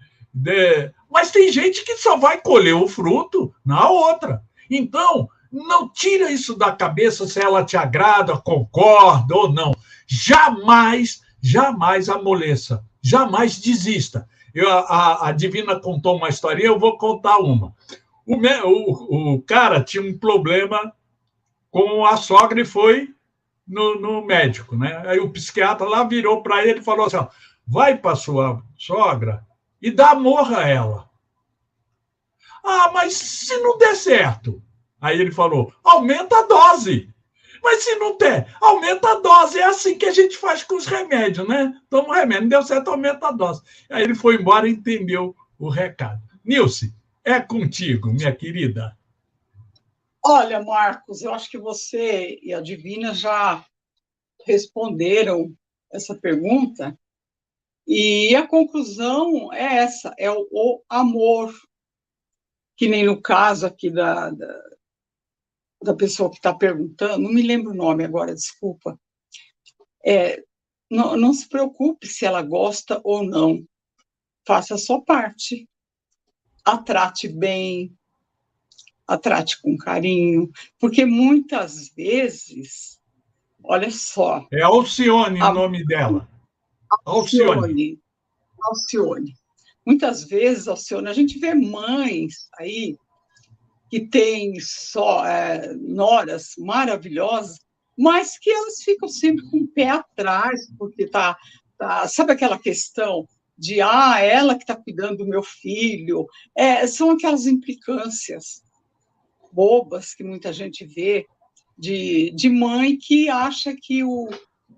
S2: Mas tem gente que só vai colher o fruto na outra. Então, não tira isso da cabeça se ela te agrada, concorda ou não. Jamais, jamais amoleça. Jamais desista. A Divina contou uma historinha, eu vou contar uma. O cara tinha um problema com a sogra e foi no médico, né? Aí o psiquiatra lá virou para ele e falou assim: vai para sua sogra e dá amor a ela. Mas se não der certo? Aí ele falou: aumenta a dose. Mas se não der, aumenta a dose. É assim que a gente faz com os remédios, né? Toma um remédio, não deu certo, aumenta a dose. Aí ele foi embora e entendeu o recado. Nilce, é contigo, minha querida.
S4: Olha, Marcos, eu acho que você e a Divina já responderam essa pergunta, e a conclusão é essa, é o amor, que nem no caso aqui da pessoa que está perguntando, não me lembro o nome agora, desculpa. Não se preocupe se ela gosta ou não, faça a sua parte, a trate bem, a trate com carinho, porque muitas vezes, olha só...
S2: É Alcione o nome dela.
S4: Alcione. Muitas vezes, Alcione, a gente vê mães aí que têm só noras maravilhosas, mas que elas ficam sempre com o pé atrás, porque sabe aquela questão de ela que está cuidando do meu filho? São aquelas implicâncias bobas que muita gente vê de mãe que acha que o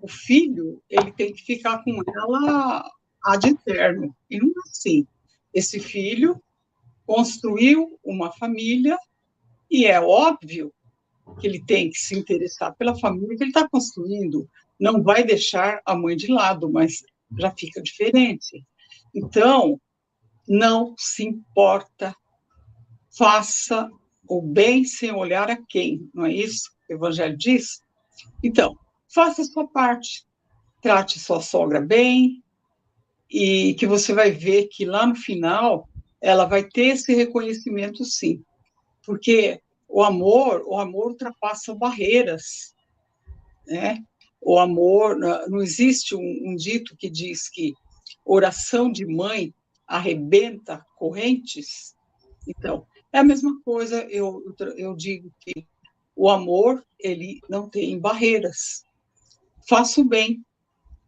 S4: filho ele tem que ficar com ela ad eterno. E não é assim. Esse filho construiu uma família e é óbvio que ele tem que se interessar pela família que ele está construindo. Não vai deixar a mãe de lado, mas já fica diferente. Então, não se importa, faça o bem sem olhar a quem, não é isso que o Evangelho diz? Então, faça a sua parte, trate sua sogra bem, e que você vai ver que lá no final ela vai ter esse reconhecimento, sim, porque o amor ultrapassa barreiras, né? O amor, não existe um dito que diz que oração de mãe arrebenta correntes. Então, é a mesma coisa, eu digo que o amor, ele não tem barreiras. Faça o bem.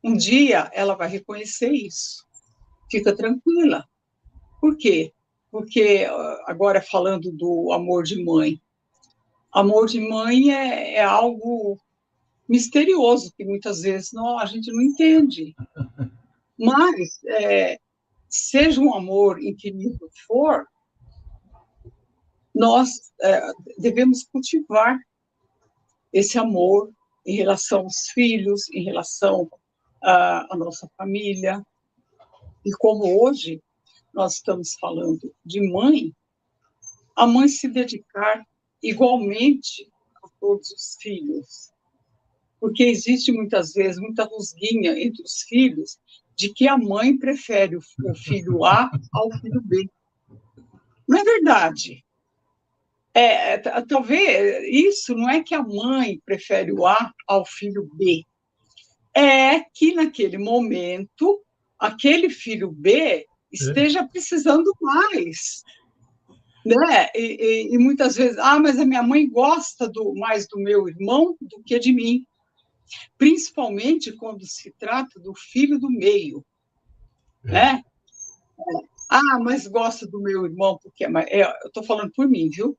S4: Um dia ela vai reconhecer isso. Fica tranquila. Por quê? Porque, agora falando do amor de mãe é algo misterioso, que muitas vezes a gente não entende. Mas, seja um amor em que nível for, nós devemos cultivar esse amor em relação aos filhos, em relação à nossa família. E como hoje nós estamos falando de mãe, a mãe se dedicar igualmente a todos os filhos. Porque existe muitas vezes muita rusguinha entre os filhos de que a mãe prefere o filho A ao filho B. Não é verdade. Talvez isso não é que a mãe prefere o A ao filho B, é que naquele momento aquele filho B esteja precisando mais, né? E muitas vezes, mas a minha mãe gosta mais do meu irmão do que de mim, principalmente quando se trata do filho do meio, né? Mas gosta do meu irmão porque eu estou falando por mim, viu?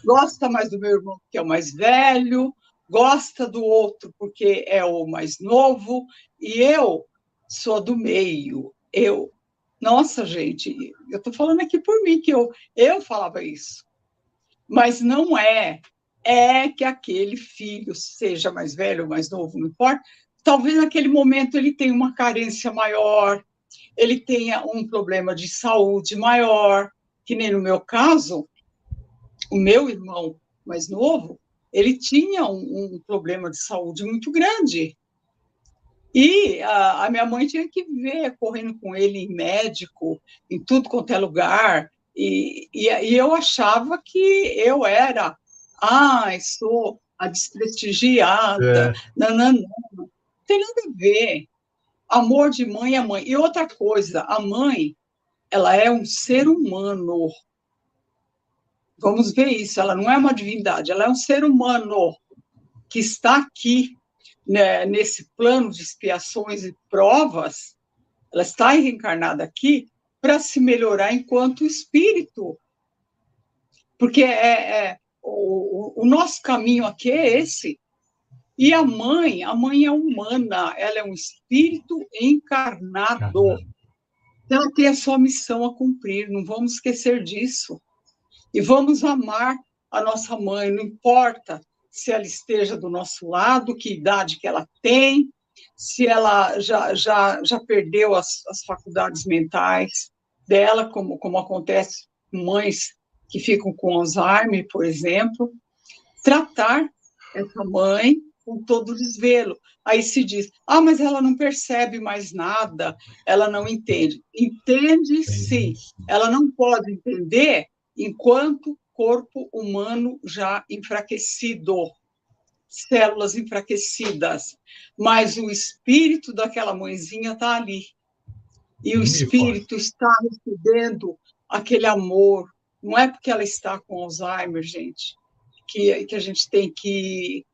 S4: Gosta mais do meu irmão porque é o mais velho, gosta do outro porque é o mais novo, e eu sou do meio. Nossa, gente, eu estou falando aqui por mim, que eu falava isso. Mas não é que aquele filho seja mais velho ou mais novo, não importa. Talvez naquele momento ele tenha uma carência maior, ele tenha um problema de saúde maior, que nem no meu caso, o meu irmão mais novo, ele tinha um problema de saúde muito grande. E a minha mãe tinha que ver, correndo com ele em médico, em tudo quanto é lugar. E eu achava que eu era, sou a desprestigiada. Não, não, não. Não tem nada a ver. Amor de mãe é mãe. E outra coisa, a mãe, ela é um ser humano. Vamos ver isso, ela não é uma divindade, ela é um ser humano que está aqui, né, nesse plano de expiações e provas, ela está reencarnada aqui para se melhorar enquanto espírito. Porque o nosso caminho aqui é esse. E a mãe é humana, ela é um espírito encarnado. Ela tem a sua missão a cumprir, não vamos esquecer disso. E vamos amar a nossa mãe, não importa se ela esteja do nosso lado, que idade que ela tem, se ela já perdeu as faculdades mentais dela, como acontece com mães que ficam com Alzheimer, por exemplo. Tratar essa mãe com todo desvelo. Aí se diz, mas ela não percebe mais nada, ela não entende. Entende, sim. Ela não pode entender enquanto corpo humano já enfraquecido, células enfraquecidas, mas o espírito daquela mãezinha está ali. E o espírito está recebendo aquele amor. Não é porque ela está com Alzheimer, gente, que a gente tem que...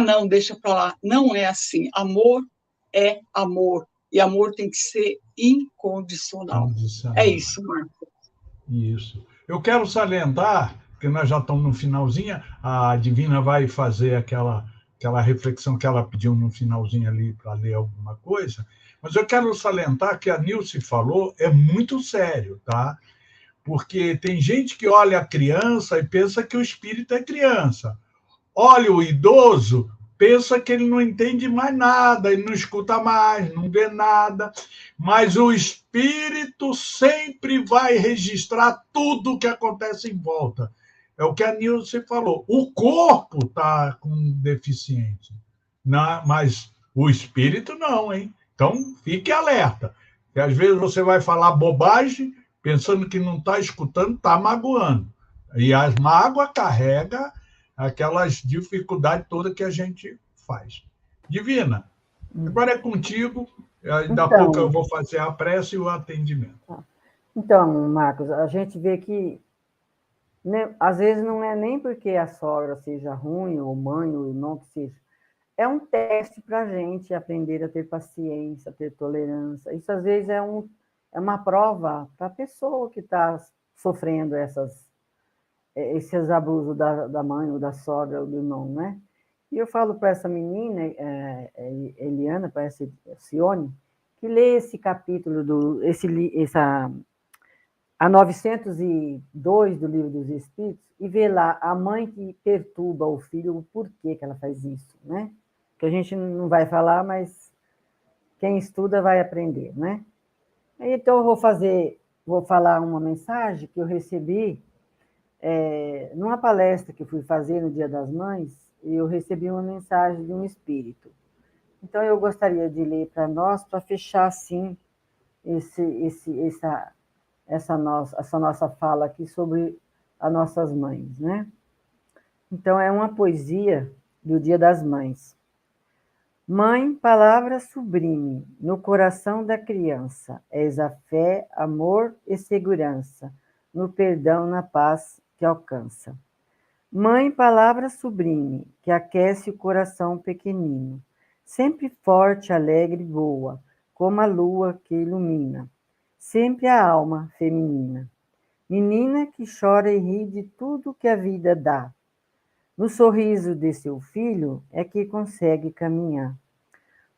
S4: não, deixa para lá. Não é assim. Amor é amor. E amor tem que ser incondicional. É isso, Marco.
S2: Isso. Eu quero salientar, que nós já estamos no finalzinho, a Divina vai fazer aquela reflexão que ela pediu no finalzinho ali para ler alguma coisa, mas eu quero salientar que a Nilce falou é muito sério, tá? Porque tem gente que olha a criança e pensa que o espírito é criança. Olha o idoso, pensa que ele não entende mais nada, ele não escuta mais, não vê nada, mas o espírito sempre vai registrar tudo o que acontece em volta. É o que a Nilce falou. O corpo está com deficiência, mas o espírito não, hein? Então, fique alerta. Que às vezes você vai falar bobagem, pensando que não está escutando, está magoando. E a mágoa carrega aquelas dificuldades todas que a gente faz. Divina, agora é contigo. Daqui a pouco eu vou fazer a prece e o atendimento.
S3: Então, Marcos, a gente vê que às vezes não é nem porque a sogra seja ruim, ou mãe, ou irmão que seja. É um teste para a gente aprender a ter paciência, a ter tolerância. Isso, às vezes, é uma prova para a pessoa que está sofrendo esses abusos da mãe, ou da sogra, ou do irmão, né? E eu falo para essa menina, Eliana, para essa Cione, que lê esse capítulo, a 902 do Livro dos Espíritos e ver lá a mãe que perturba o filho, o porquê que ela faz isso, né? Que a gente não vai falar, mas quem estuda vai aprender, né? Então, eu vou falar uma mensagem que eu recebi numa palestra que eu fui fazer no Dia das Mães, e eu recebi uma mensagem de um espírito. Então, eu gostaria de ler para nós, para fechar, assim, essa nossa fala aqui sobre as nossas mães, né? Então, é uma poesia do Dia das Mães. Mãe, palavra sublime, no coração da criança, és a fé, amor e segurança, no perdão, na paz que alcança. Mãe, palavra sublime, que aquece o coração pequenino, sempre forte, alegre e boa, como a lua que ilumina, sempre a alma feminina. Menina que chora e ri de tudo que a vida dá. No sorriso de seu filho é que consegue caminhar.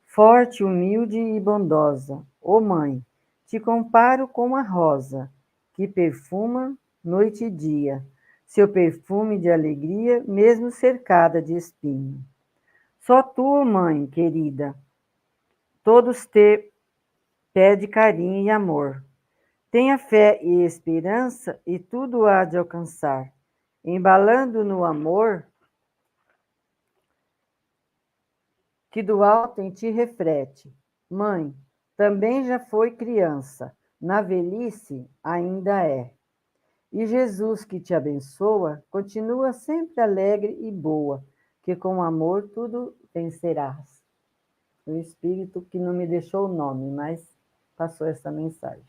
S3: Forte, humilde e bondosa, ó mãe, te comparo com a rosa, que perfuma noite e dia, seu perfume de alegria, mesmo cercada de espinho. Só tu, mãe querida, todos te pede carinho e amor. Tenha fé e esperança e tudo há de alcançar, embalando no amor que do alto em ti reflete. Mãe, também já foi criança, na velhice ainda é. E Jesus que te abençoa, continua sempre alegre e boa, que com amor tudo vencerás. O Espírito que não me deixou o nome, mas passou essa mensagem.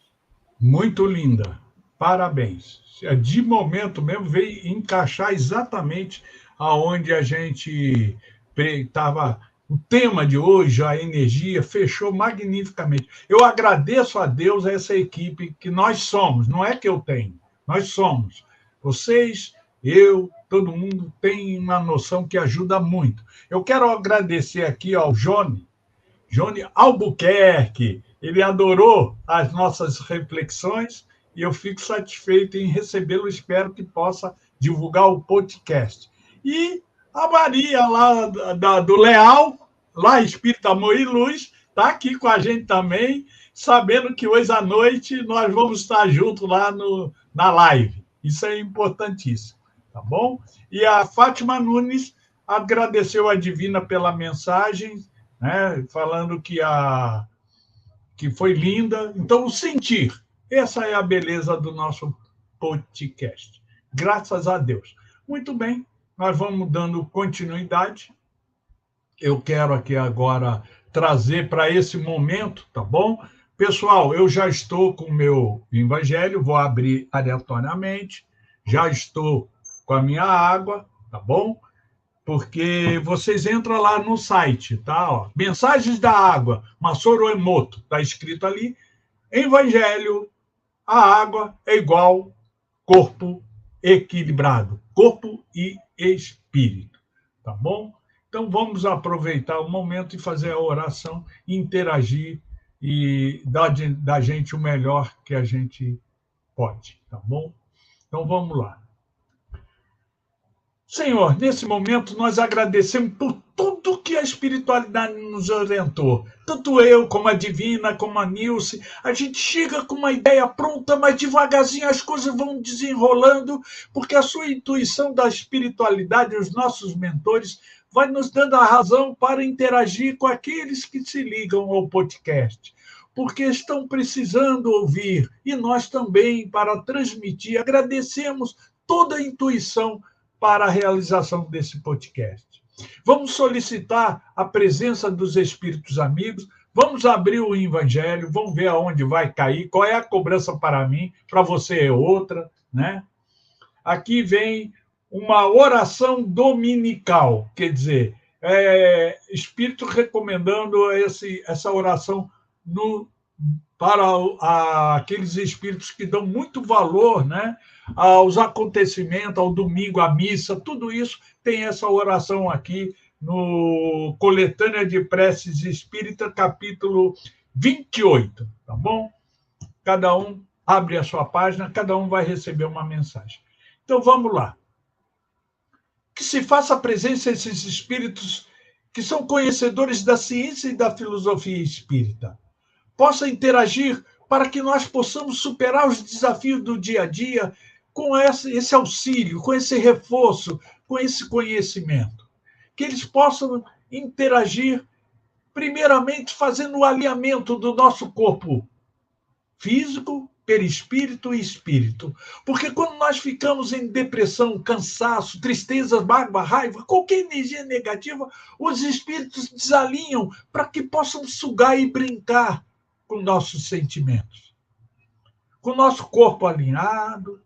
S2: Muito linda. Parabéns. De momento mesmo veio encaixar exatamente aonde a gente estava. O tema de hoje, a energia, fechou magnificamente. Eu agradeço a Deus, a essa equipe que nós somos, não é que eu tenho, nós somos. Vocês, eu, todo mundo tem uma noção que ajuda muito. Eu quero agradecer aqui ao Johnny Albuquerque. Ele adorou as nossas reflexões e eu fico satisfeito em recebê-lo. Espero que possa divulgar o podcast. E a Maria, lá do Leal, lá Espírito, Amor e Luz, está aqui com a gente também, sabendo que hoje à noite nós vamos estar juntos lá na live. Isso é importantíssimo, tá bom? E a Fátima Nunes agradeceu a Divina pela mensagem, né, falando que foi linda. Então, o sentir, essa é a beleza do nosso podcast. Graças a Deus. Muito bem, nós vamos dando continuidade. Eu quero aqui agora trazer para esse momento, tá bom? Pessoal, eu já estou com o meu evangelho, vou abrir aleatoriamente, já estou com a minha água, tá bom? Porque vocês entram lá no site, tá? Ó, Mensagens da Água, Masaru Emoto, está escrito ali. Evangelho, a água é igual corpo equilibrado, corpo e espírito, tá bom? Então vamos aproveitar o momento e fazer a oração, interagir e dar da gente o melhor que a gente pode, tá bom? Então vamos lá. Senhor, nesse momento nós agradecemos por tudo que a espiritualidade nos orientou. Tanto eu, como a Divina, como a Nilce, a gente chega com uma ideia pronta, mas devagarzinho as coisas vão desenrolando, porque a sua intuição da espiritualidade, os nossos mentores, vai nos dando a razão para interagir com aqueles que se ligam ao podcast, porque estão precisando ouvir, e nós também, para transmitir, agradecemos toda a intuição para a realização desse podcast. Vamos solicitar a presença dos espíritos amigos, vamos abrir o evangelho, vamos ver aonde vai cair, qual é a cobrança para mim, para você é outra, né? Aqui vem uma oração dominical, quer dizer, espírito recomendando essa oração para aqueles espíritos que dão muito valor, né, aos acontecimentos, ao domingo, à missa, tudo isso tem essa oração aqui no Coletânea de Preces Espírita, capítulo 28, tá bom? Cada um abre a sua página, cada um vai receber uma mensagem. Então, vamos lá. Que se faça presença esses espíritos que são conhecedores da ciência e da filosofia espírita. Possa interagir para que nós possamos superar os desafios do dia a dia com esse auxílio, com esse reforço, com esse conhecimento. Que eles possam interagir, primeiramente, fazendo o alinhamento do nosso corpo físico, perispírito e espírito. Porque quando nós ficamos em depressão, cansaço, tristeza, mágoa, raiva, qualquer energia negativa, os espíritos desalinham para que possam sugar e brincar com nossos sentimentos. Com o nosso corpo alinhado,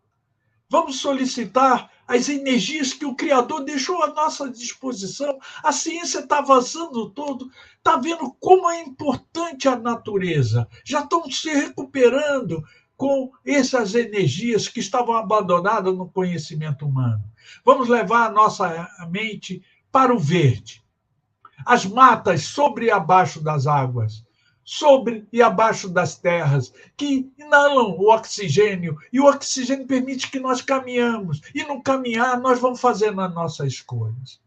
S2: vamos solicitar as energias que o Criador deixou à nossa disposição. A ciência está avançando todo, está vendo como é importante a natureza. Já estão se recuperando com essas energias que estavam abandonadas no conhecimento humano. Vamos levar a nossa mente para o verde. As matas sobre e abaixo das águas, sobre e abaixo das terras, que inalam o oxigênio, e o oxigênio permite que nós caminhamos. E no caminhar, nós vamos fazendo as nossas escolhas.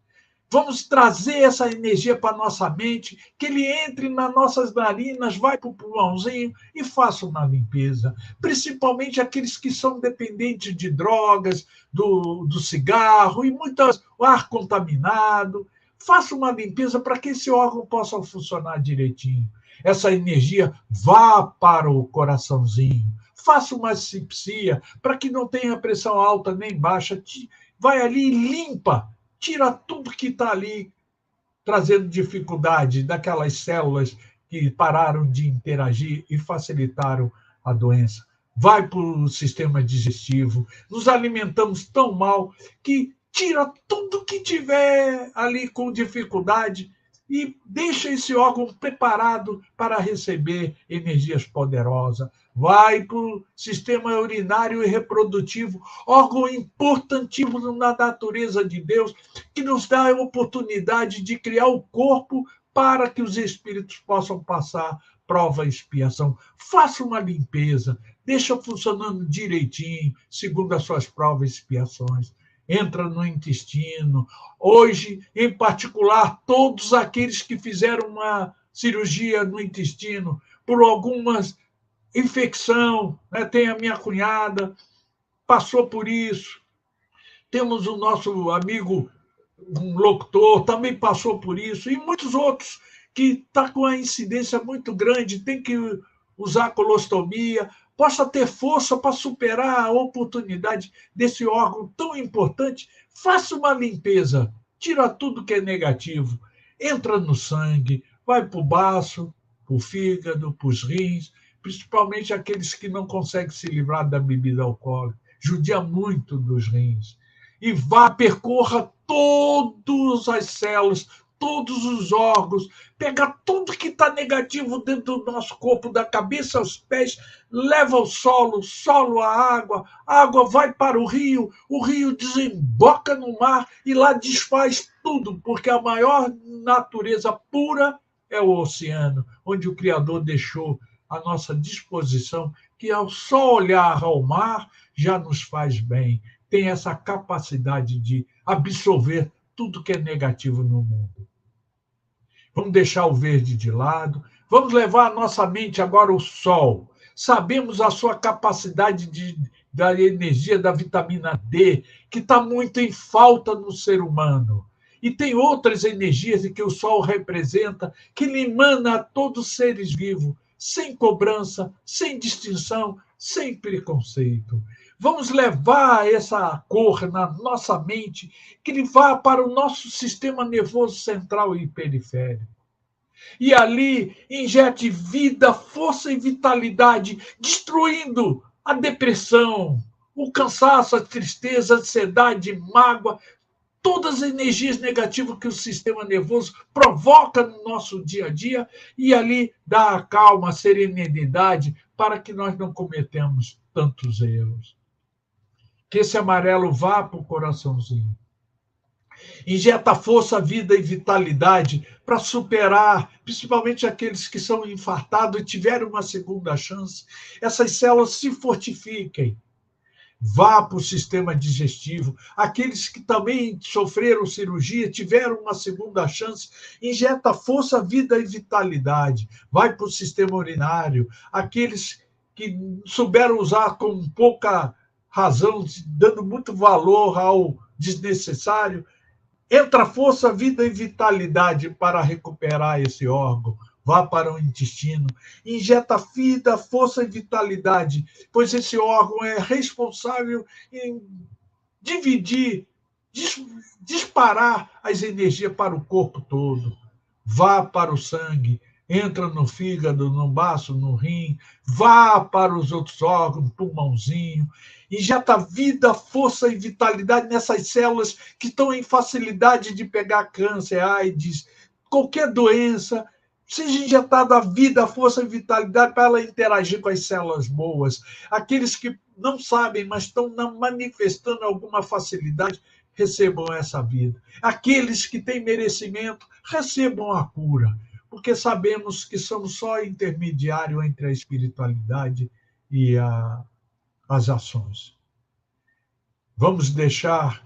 S2: Vamos trazer essa energia para a nossa mente, que ele entre nas nossas narinas, vai para o pulmãozinho e faça uma limpeza. Principalmente aqueles que são dependentes de drogas, do cigarro e muitas, o ar contaminado. Faça uma limpeza para que esse órgão possa funcionar direitinho. Essa energia vá para o coraçãozinho. Faça uma asepsia para que não tenha pressão alta nem baixa. Vai ali e limpa. Tira tudo que está ali trazendo dificuldade daquelas células que pararam de interagir e facilitaram a doença. Vai para o sistema digestivo. Nos alimentamos tão mal que tira tudo que tiver ali com dificuldade e deixa esse órgão preparado para receber energias poderosas. Vai para o sistema urinário e reprodutivo, órgão importantíssimo na natureza de Deus, que nos dá a oportunidade de criar o corpo para que os espíritos possam passar prova e expiação. Faça uma limpeza, deixa funcionando direitinho, segundo as suas provas e expiações. Entra no intestino. Hoje, em particular, todos aqueles que fizeram uma cirurgia no intestino por algumas infecção, né? Tem a minha cunhada, passou por isso. Temos o nosso amigo, um locutor, também passou por isso, e muitos outros que estão com a incidência muito grande, tem que usar colostomia, possa ter força para superar a oportunidade desse órgão tão importante. Faça uma limpeza, tira tudo que é negativo, entra no sangue, vai para o baço, para o fígado, para os rins, principalmente aqueles que não conseguem se livrar da bebida alcoólica, judia muito dos rins. E vá, percorra todas as células, todos os órgãos, pega tudo que está negativo dentro do nosso corpo, da cabeça aos pés, leva ao solo a água vai para o rio desemboca no mar e lá desfaz tudo, porque a maior natureza pura é o oceano, onde o Criador deixou à nossa disposição, que ao só olhar ao mar já nos faz bem, tem essa capacidade de absorver tudo que é negativo no mundo. Vamos deixar o verde de lado, vamos levar a nossa mente agora ao sol. Sabemos a sua capacidade da energia da vitamina D, que está muito em falta no ser humano. E tem outras energias que o sol representa, que ele emana a todos os seres vivos, sem cobrança, sem distinção, sem preconceito. Vamos levar essa cor na nossa mente, que ele vá para o nosso sistema nervoso central e periférico. E ali injete vida, força e vitalidade, destruindo a depressão, o cansaço, a tristeza, a ansiedade, mágoa, todas as energias negativas que o sistema nervoso provoca no nosso dia a dia, e ali dá a calma, a serenidade, para que nós não cometamos tantos erros. Que esse amarelo vá para o coraçãozinho. Injeta força, vida e vitalidade para superar, principalmente aqueles que são infartados e tiveram uma segunda chance. Essas células se fortifiquem. Vá para o sistema digestivo. Aqueles que também sofreram cirurgia, tiveram uma segunda chance, injeta força, vida e vitalidade. Vai para o sistema urinário. Aqueles que souberam usar com pouca razão, dando muito valor ao desnecessário, entra força, vida e vitalidade para recuperar esse órgão. Vá para o intestino, injeta vida, força e vitalidade, pois esse órgão é responsável em dividir, disparar as energias para o corpo todo. Vá para o sangue, entra no fígado, no baço, no rim, vá para os outros órgãos, pulmãozinho, injeta vida, força e vitalidade nessas células que estão em facilidade de pegar câncer, AIDS, qualquer doença. Seja injetada a vida, a força e vitalidade para ela interagir com as células boas. Aqueles que não sabem, mas estão manifestando alguma facilidade, recebam essa vida. Aqueles que têm merecimento, recebam a cura, porque sabemos que somos só intermediário entre a espiritualidade e as ações. Vamos deixar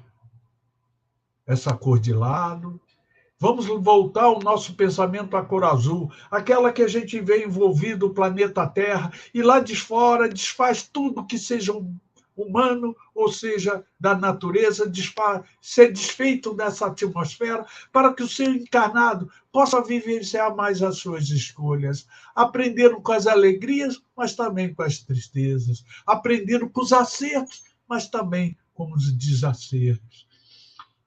S2: essa cor de lado. Vamos voltar o nosso pensamento à cor azul, aquela que a gente vê envolvido o planeta Terra, e lá de fora desfaz tudo que seja humano, ou seja, da natureza, ser desfeito dessa atmosfera, para que o ser encarnado possa vivenciar mais as suas escolhas, aprendendo com as alegrias, mas também com as tristezas, aprendendo com os acertos, mas também com os desacertos.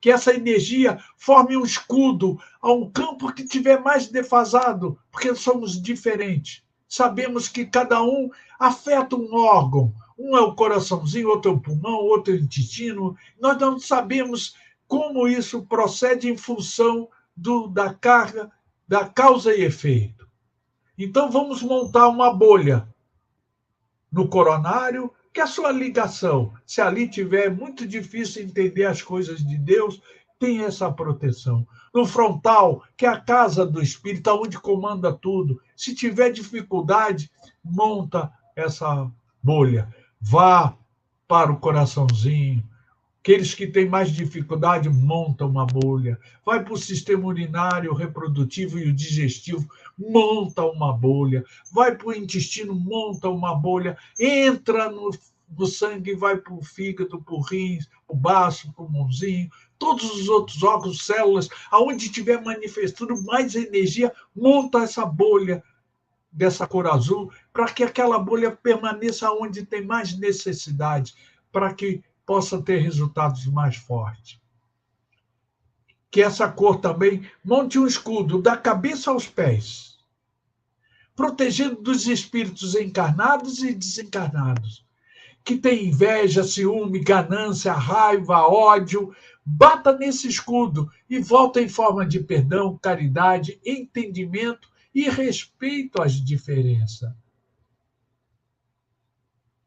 S2: Que essa energia forme um escudo a um campo que estiver mais defasado, porque somos diferentes. Sabemos que cada um afeta um órgão. Um é o coraçãozinho, outro é o pulmão, outro é o intestino. Nós não sabemos como isso procede em função da carga, da causa e efeito. Então, vamos montar uma bolha no coronário, que a sua ligação, se ali tiver muito difícil entender as coisas de Deus, tem essa proteção. No frontal, que é a casa do espírito, onde comanda tudo, se tiver dificuldade, monta essa bolha. Vá para o coraçãozinho. Aqueles que têm mais dificuldade, montam uma bolha. Vai para o sistema urinário, reprodutivo e o digestivo, monta uma bolha. Vai para o intestino, monta uma bolha. Entra no sangue, vai para o fígado, para o rins, para o baço, para o pulmãozinho, todos os outros órgãos, células, aonde estiver manifestando mais energia, monta essa bolha dessa cor azul, para que aquela bolha permaneça onde tem mais necessidade, para que possa ter resultados mais fortes. Que essa cor também monte um escudo da cabeça aos pés, protegendo dos espíritos encarnados e desencarnados, que tem inveja, ciúme, ganância, raiva, ódio, bata nesse escudo e volta em forma de perdão, caridade, entendimento e respeito às diferenças.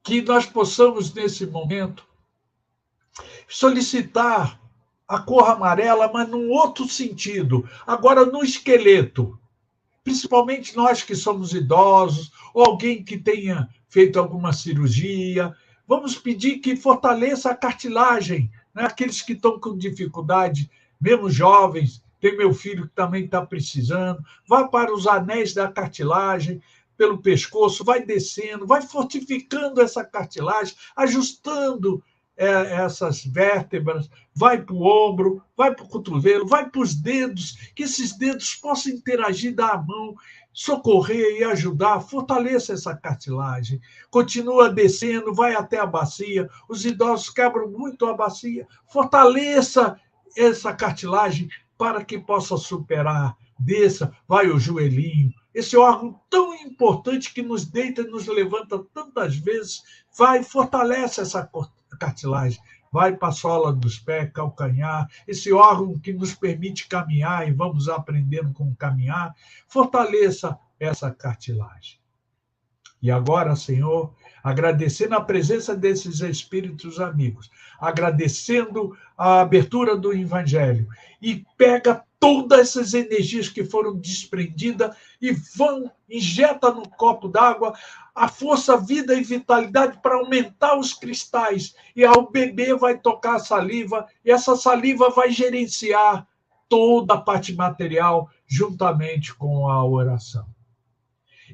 S2: Que nós possamos, nesse momento, solicitar a cor amarela, mas num outro sentido, agora no esqueleto. Principalmente nós que somos idosos, ou alguém que tenha feito alguma cirurgia, vamos pedir que fortaleça a cartilagem, né? Aqueles que estão com dificuldade, mesmo jovens, tem meu filho que também está precisando, vá para os anéis da cartilagem, pelo pescoço, vai descendo, vai fortificando essa cartilagem, ajustando essas vértebras, vai para o ombro, vai para o cotovelo, vai para os dedos, que esses dedos possam interagir, dar a mão, socorrer e ajudar, fortaleça essa cartilagem, continua descendo, vai até a bacia, os idosos quebram muito a bacia, fortaleça essa cartilagem para que possa superar, desça, vai o joelhinho, esse órgão tão importante que nos deita e nos levanta tantas vezes, vai, fortalece essa cartilagem, vai para a sola dos pés, calcanhar, esse órgão que nos permite caminhar e vamos aprendendo como caminhar, fortaleça essa cartilagem. E agora, Senhor, agradecendo a presença desses espíritos amigos, agradecendo a abertura do Evangelho, e pega todas essas energias que foram desprendidas e injeta no copo d'água a força, vida e vitalidade para aumentar os cristais. E ao beber vai tocar a saliva, e essa saliva vai gerenciar toda a parte material juntamente com a oração.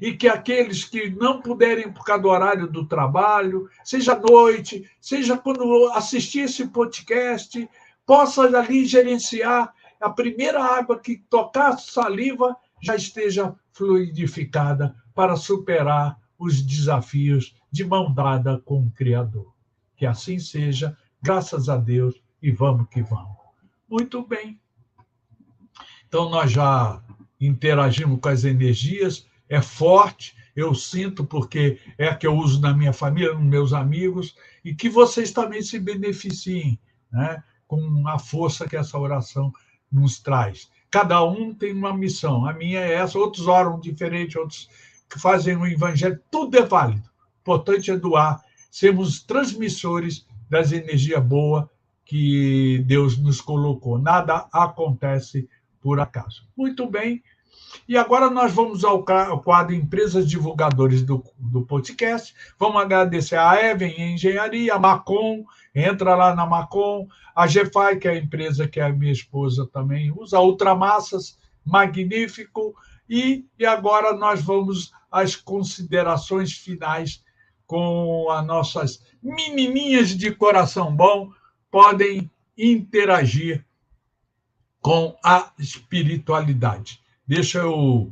S2: E que aqueles que não puderem por causa do horário do trabalho, seja à noite, seja quando assistir esse podcast, possa ali gerenciar a primeira água que tocar a saliva já esteja fluidificada para superar os desafios de mão dada com o Criador. Que assim seja, graças a Deus, e vamos que vamos. Muito bem. Então, nós já interagimos com as energias, é forte, eu sinto, porque é a que eu uso na minha família, nos meus amigos, e que vocês também se beneficiem, né, com a força que essa oração nos traz. Cada um tem uma missão, a minha é essa, outros oram diferente, outros que fazem o evangelho, tudo é válido. O importante é doar, sermos transmissores das energias boas que Deus nos colocou. Nada acontece por acaso. Muito bem. E agora nós vamos ao quadro Empresas Divulgadores do podcast. Vamos agradecer a Even Engenharia, a Macom, entra lá na Macom, a GFI, que é a empresa que a minha esposa também usa, a Ultramassas, magnífico. E agora nós vamos às considerações finais com as nossas menininhas de coração bom, podem interagir com a espiritualidade. Deixa eu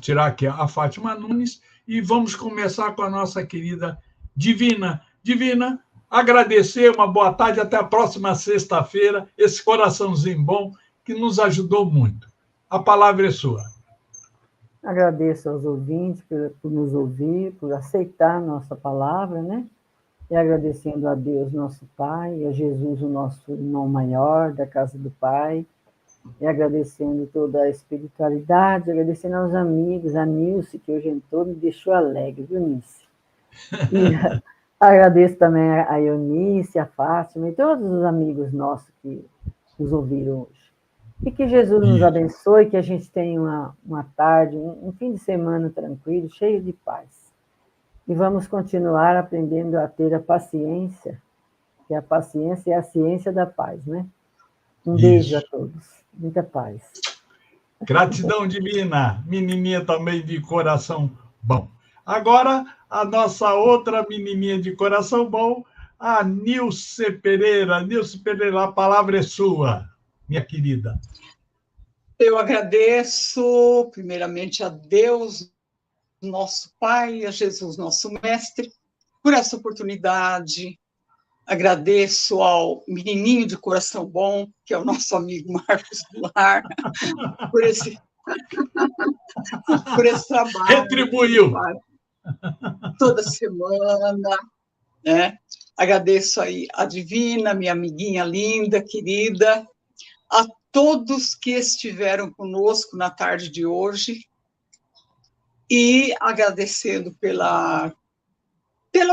S2: tirar aqui a Fátima Nunes e vamos começar com a nossa querida Divina. Divina, agradecer, uma boa tarde, até a próxima sexta-feira, esse coraçãozinho bom que nos ajudou muito. A palavra é sua.
S3: Agradeço aos ouvintes por nos ouvir, por aceitar a nossa palavra, né? E agradecendo a Deus, nosso Pai, a Jesus, o nosso irmão maior da casa do Pai, e agradecendo toda a espiritualidade, agradecendo aos amigos, a Nilce, que hoje entrou, me deixou alegre, viu, Nilce? E agradeço também a Eunice, a Fátima e todos os amigos nossos que nos ouviram hoje. E que Jesus nos abençoe, que a gente tenha uma tarde, um fim de semana tranquilo, cheio de paz. E vamos continuar aprendendo a ter a paciência, que a paciência é a ciência da paz, né? Um beijo a todos. Muita paz.
S2: Gratidão divina, menininha também de coração bom. Agora, a nossa outra menininha de coração bom, a Nilce Pereira. Nilce Pereira, a palavra é sua, minha querida.
S4: Eu agradeço, primeiramente, a Deus, nosso Pai, a Jesus, nosso Mestre, por essa oportunidade. Agradeço ao menininho de coração bom, que é o nosso amigo Marcos Goulart, por esse trabalho.
S2: Retribuiu.
S4: Toda semana, né? Agradeço aí a Divina, minha amiguinha linda, querida, a todos que estiveram conosco na tarde de hoje, e agradecendo pela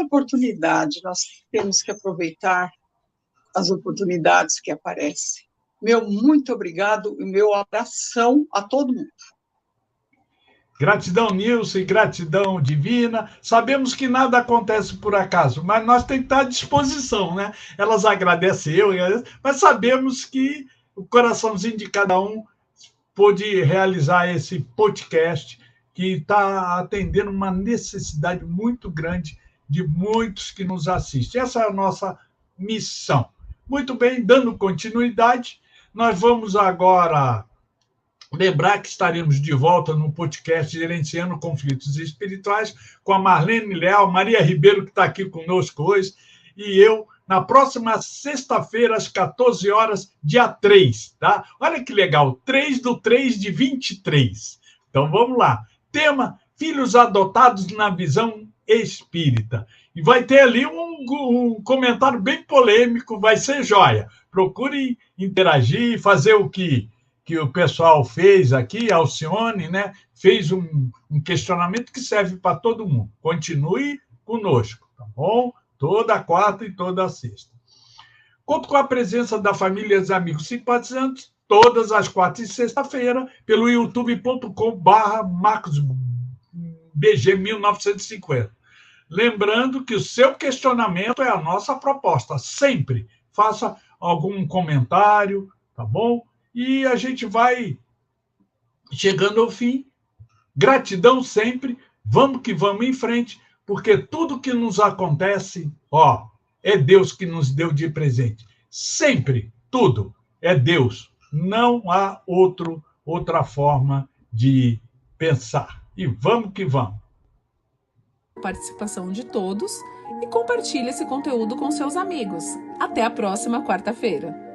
S4: oportunidade. Nós temos que aproveitar as oportunidades que aparecem. Meu muito obrigado e meu abração a todo mundo.
S2: Gratidão, Nilce, gratidão divina. Sabemos que nada acontece por acaso, mas nós temos que estar à disposição, né? Elas agradecem mas sabemos que o coraçãozinho de cada um pôde realizar esse podcast que está atendendo uma necessidade muito grande de muitos que nos assistem. Essa é a nossa missão. Muito bem, dando continuidade, nós vamos agora lembrar que estaremos de volta no podcast Gerenciando Conflitos Espirituais com a Marlene Leal, Maria Ribeiro, que está aqui conosco hoje, e eu, na próxima sexta-feira, às 14 horas, dia 3, tá? Olha que legal, 3/3/23. Então, vamos lá. Tema, filhos adotados na visão espírita. E vai ter ali um comentário bem polêmico, vai ser joia. Procure interagir, fazer o que que o pessoal fez aqui, a Alcione, né, fez um questionamento que serve para todo mundo. Continue conosco, tá bom? Toda quarta e toda sexta. Conto com a presença da família e dos amigos simpatizantes todas as quartas e sexta-feira pelo youtube.com/marcosbg1950. Lembrando que o seu questionamento é a nossa proposta. Sempre faça algum comentário, tá bom? E a gente vai chegando ao fim. Gratidão sempre. Vamos que vamos em frente, porque tudo que nos acontece, é Deus que nos deu de presente. Sempre, tudo é Deus. Não há outra forma de pensar. E vamos que vamos.
S1: Participação de todos e compartilhe esse conteúdo com seus amigos. Até a próxima quarta-feira.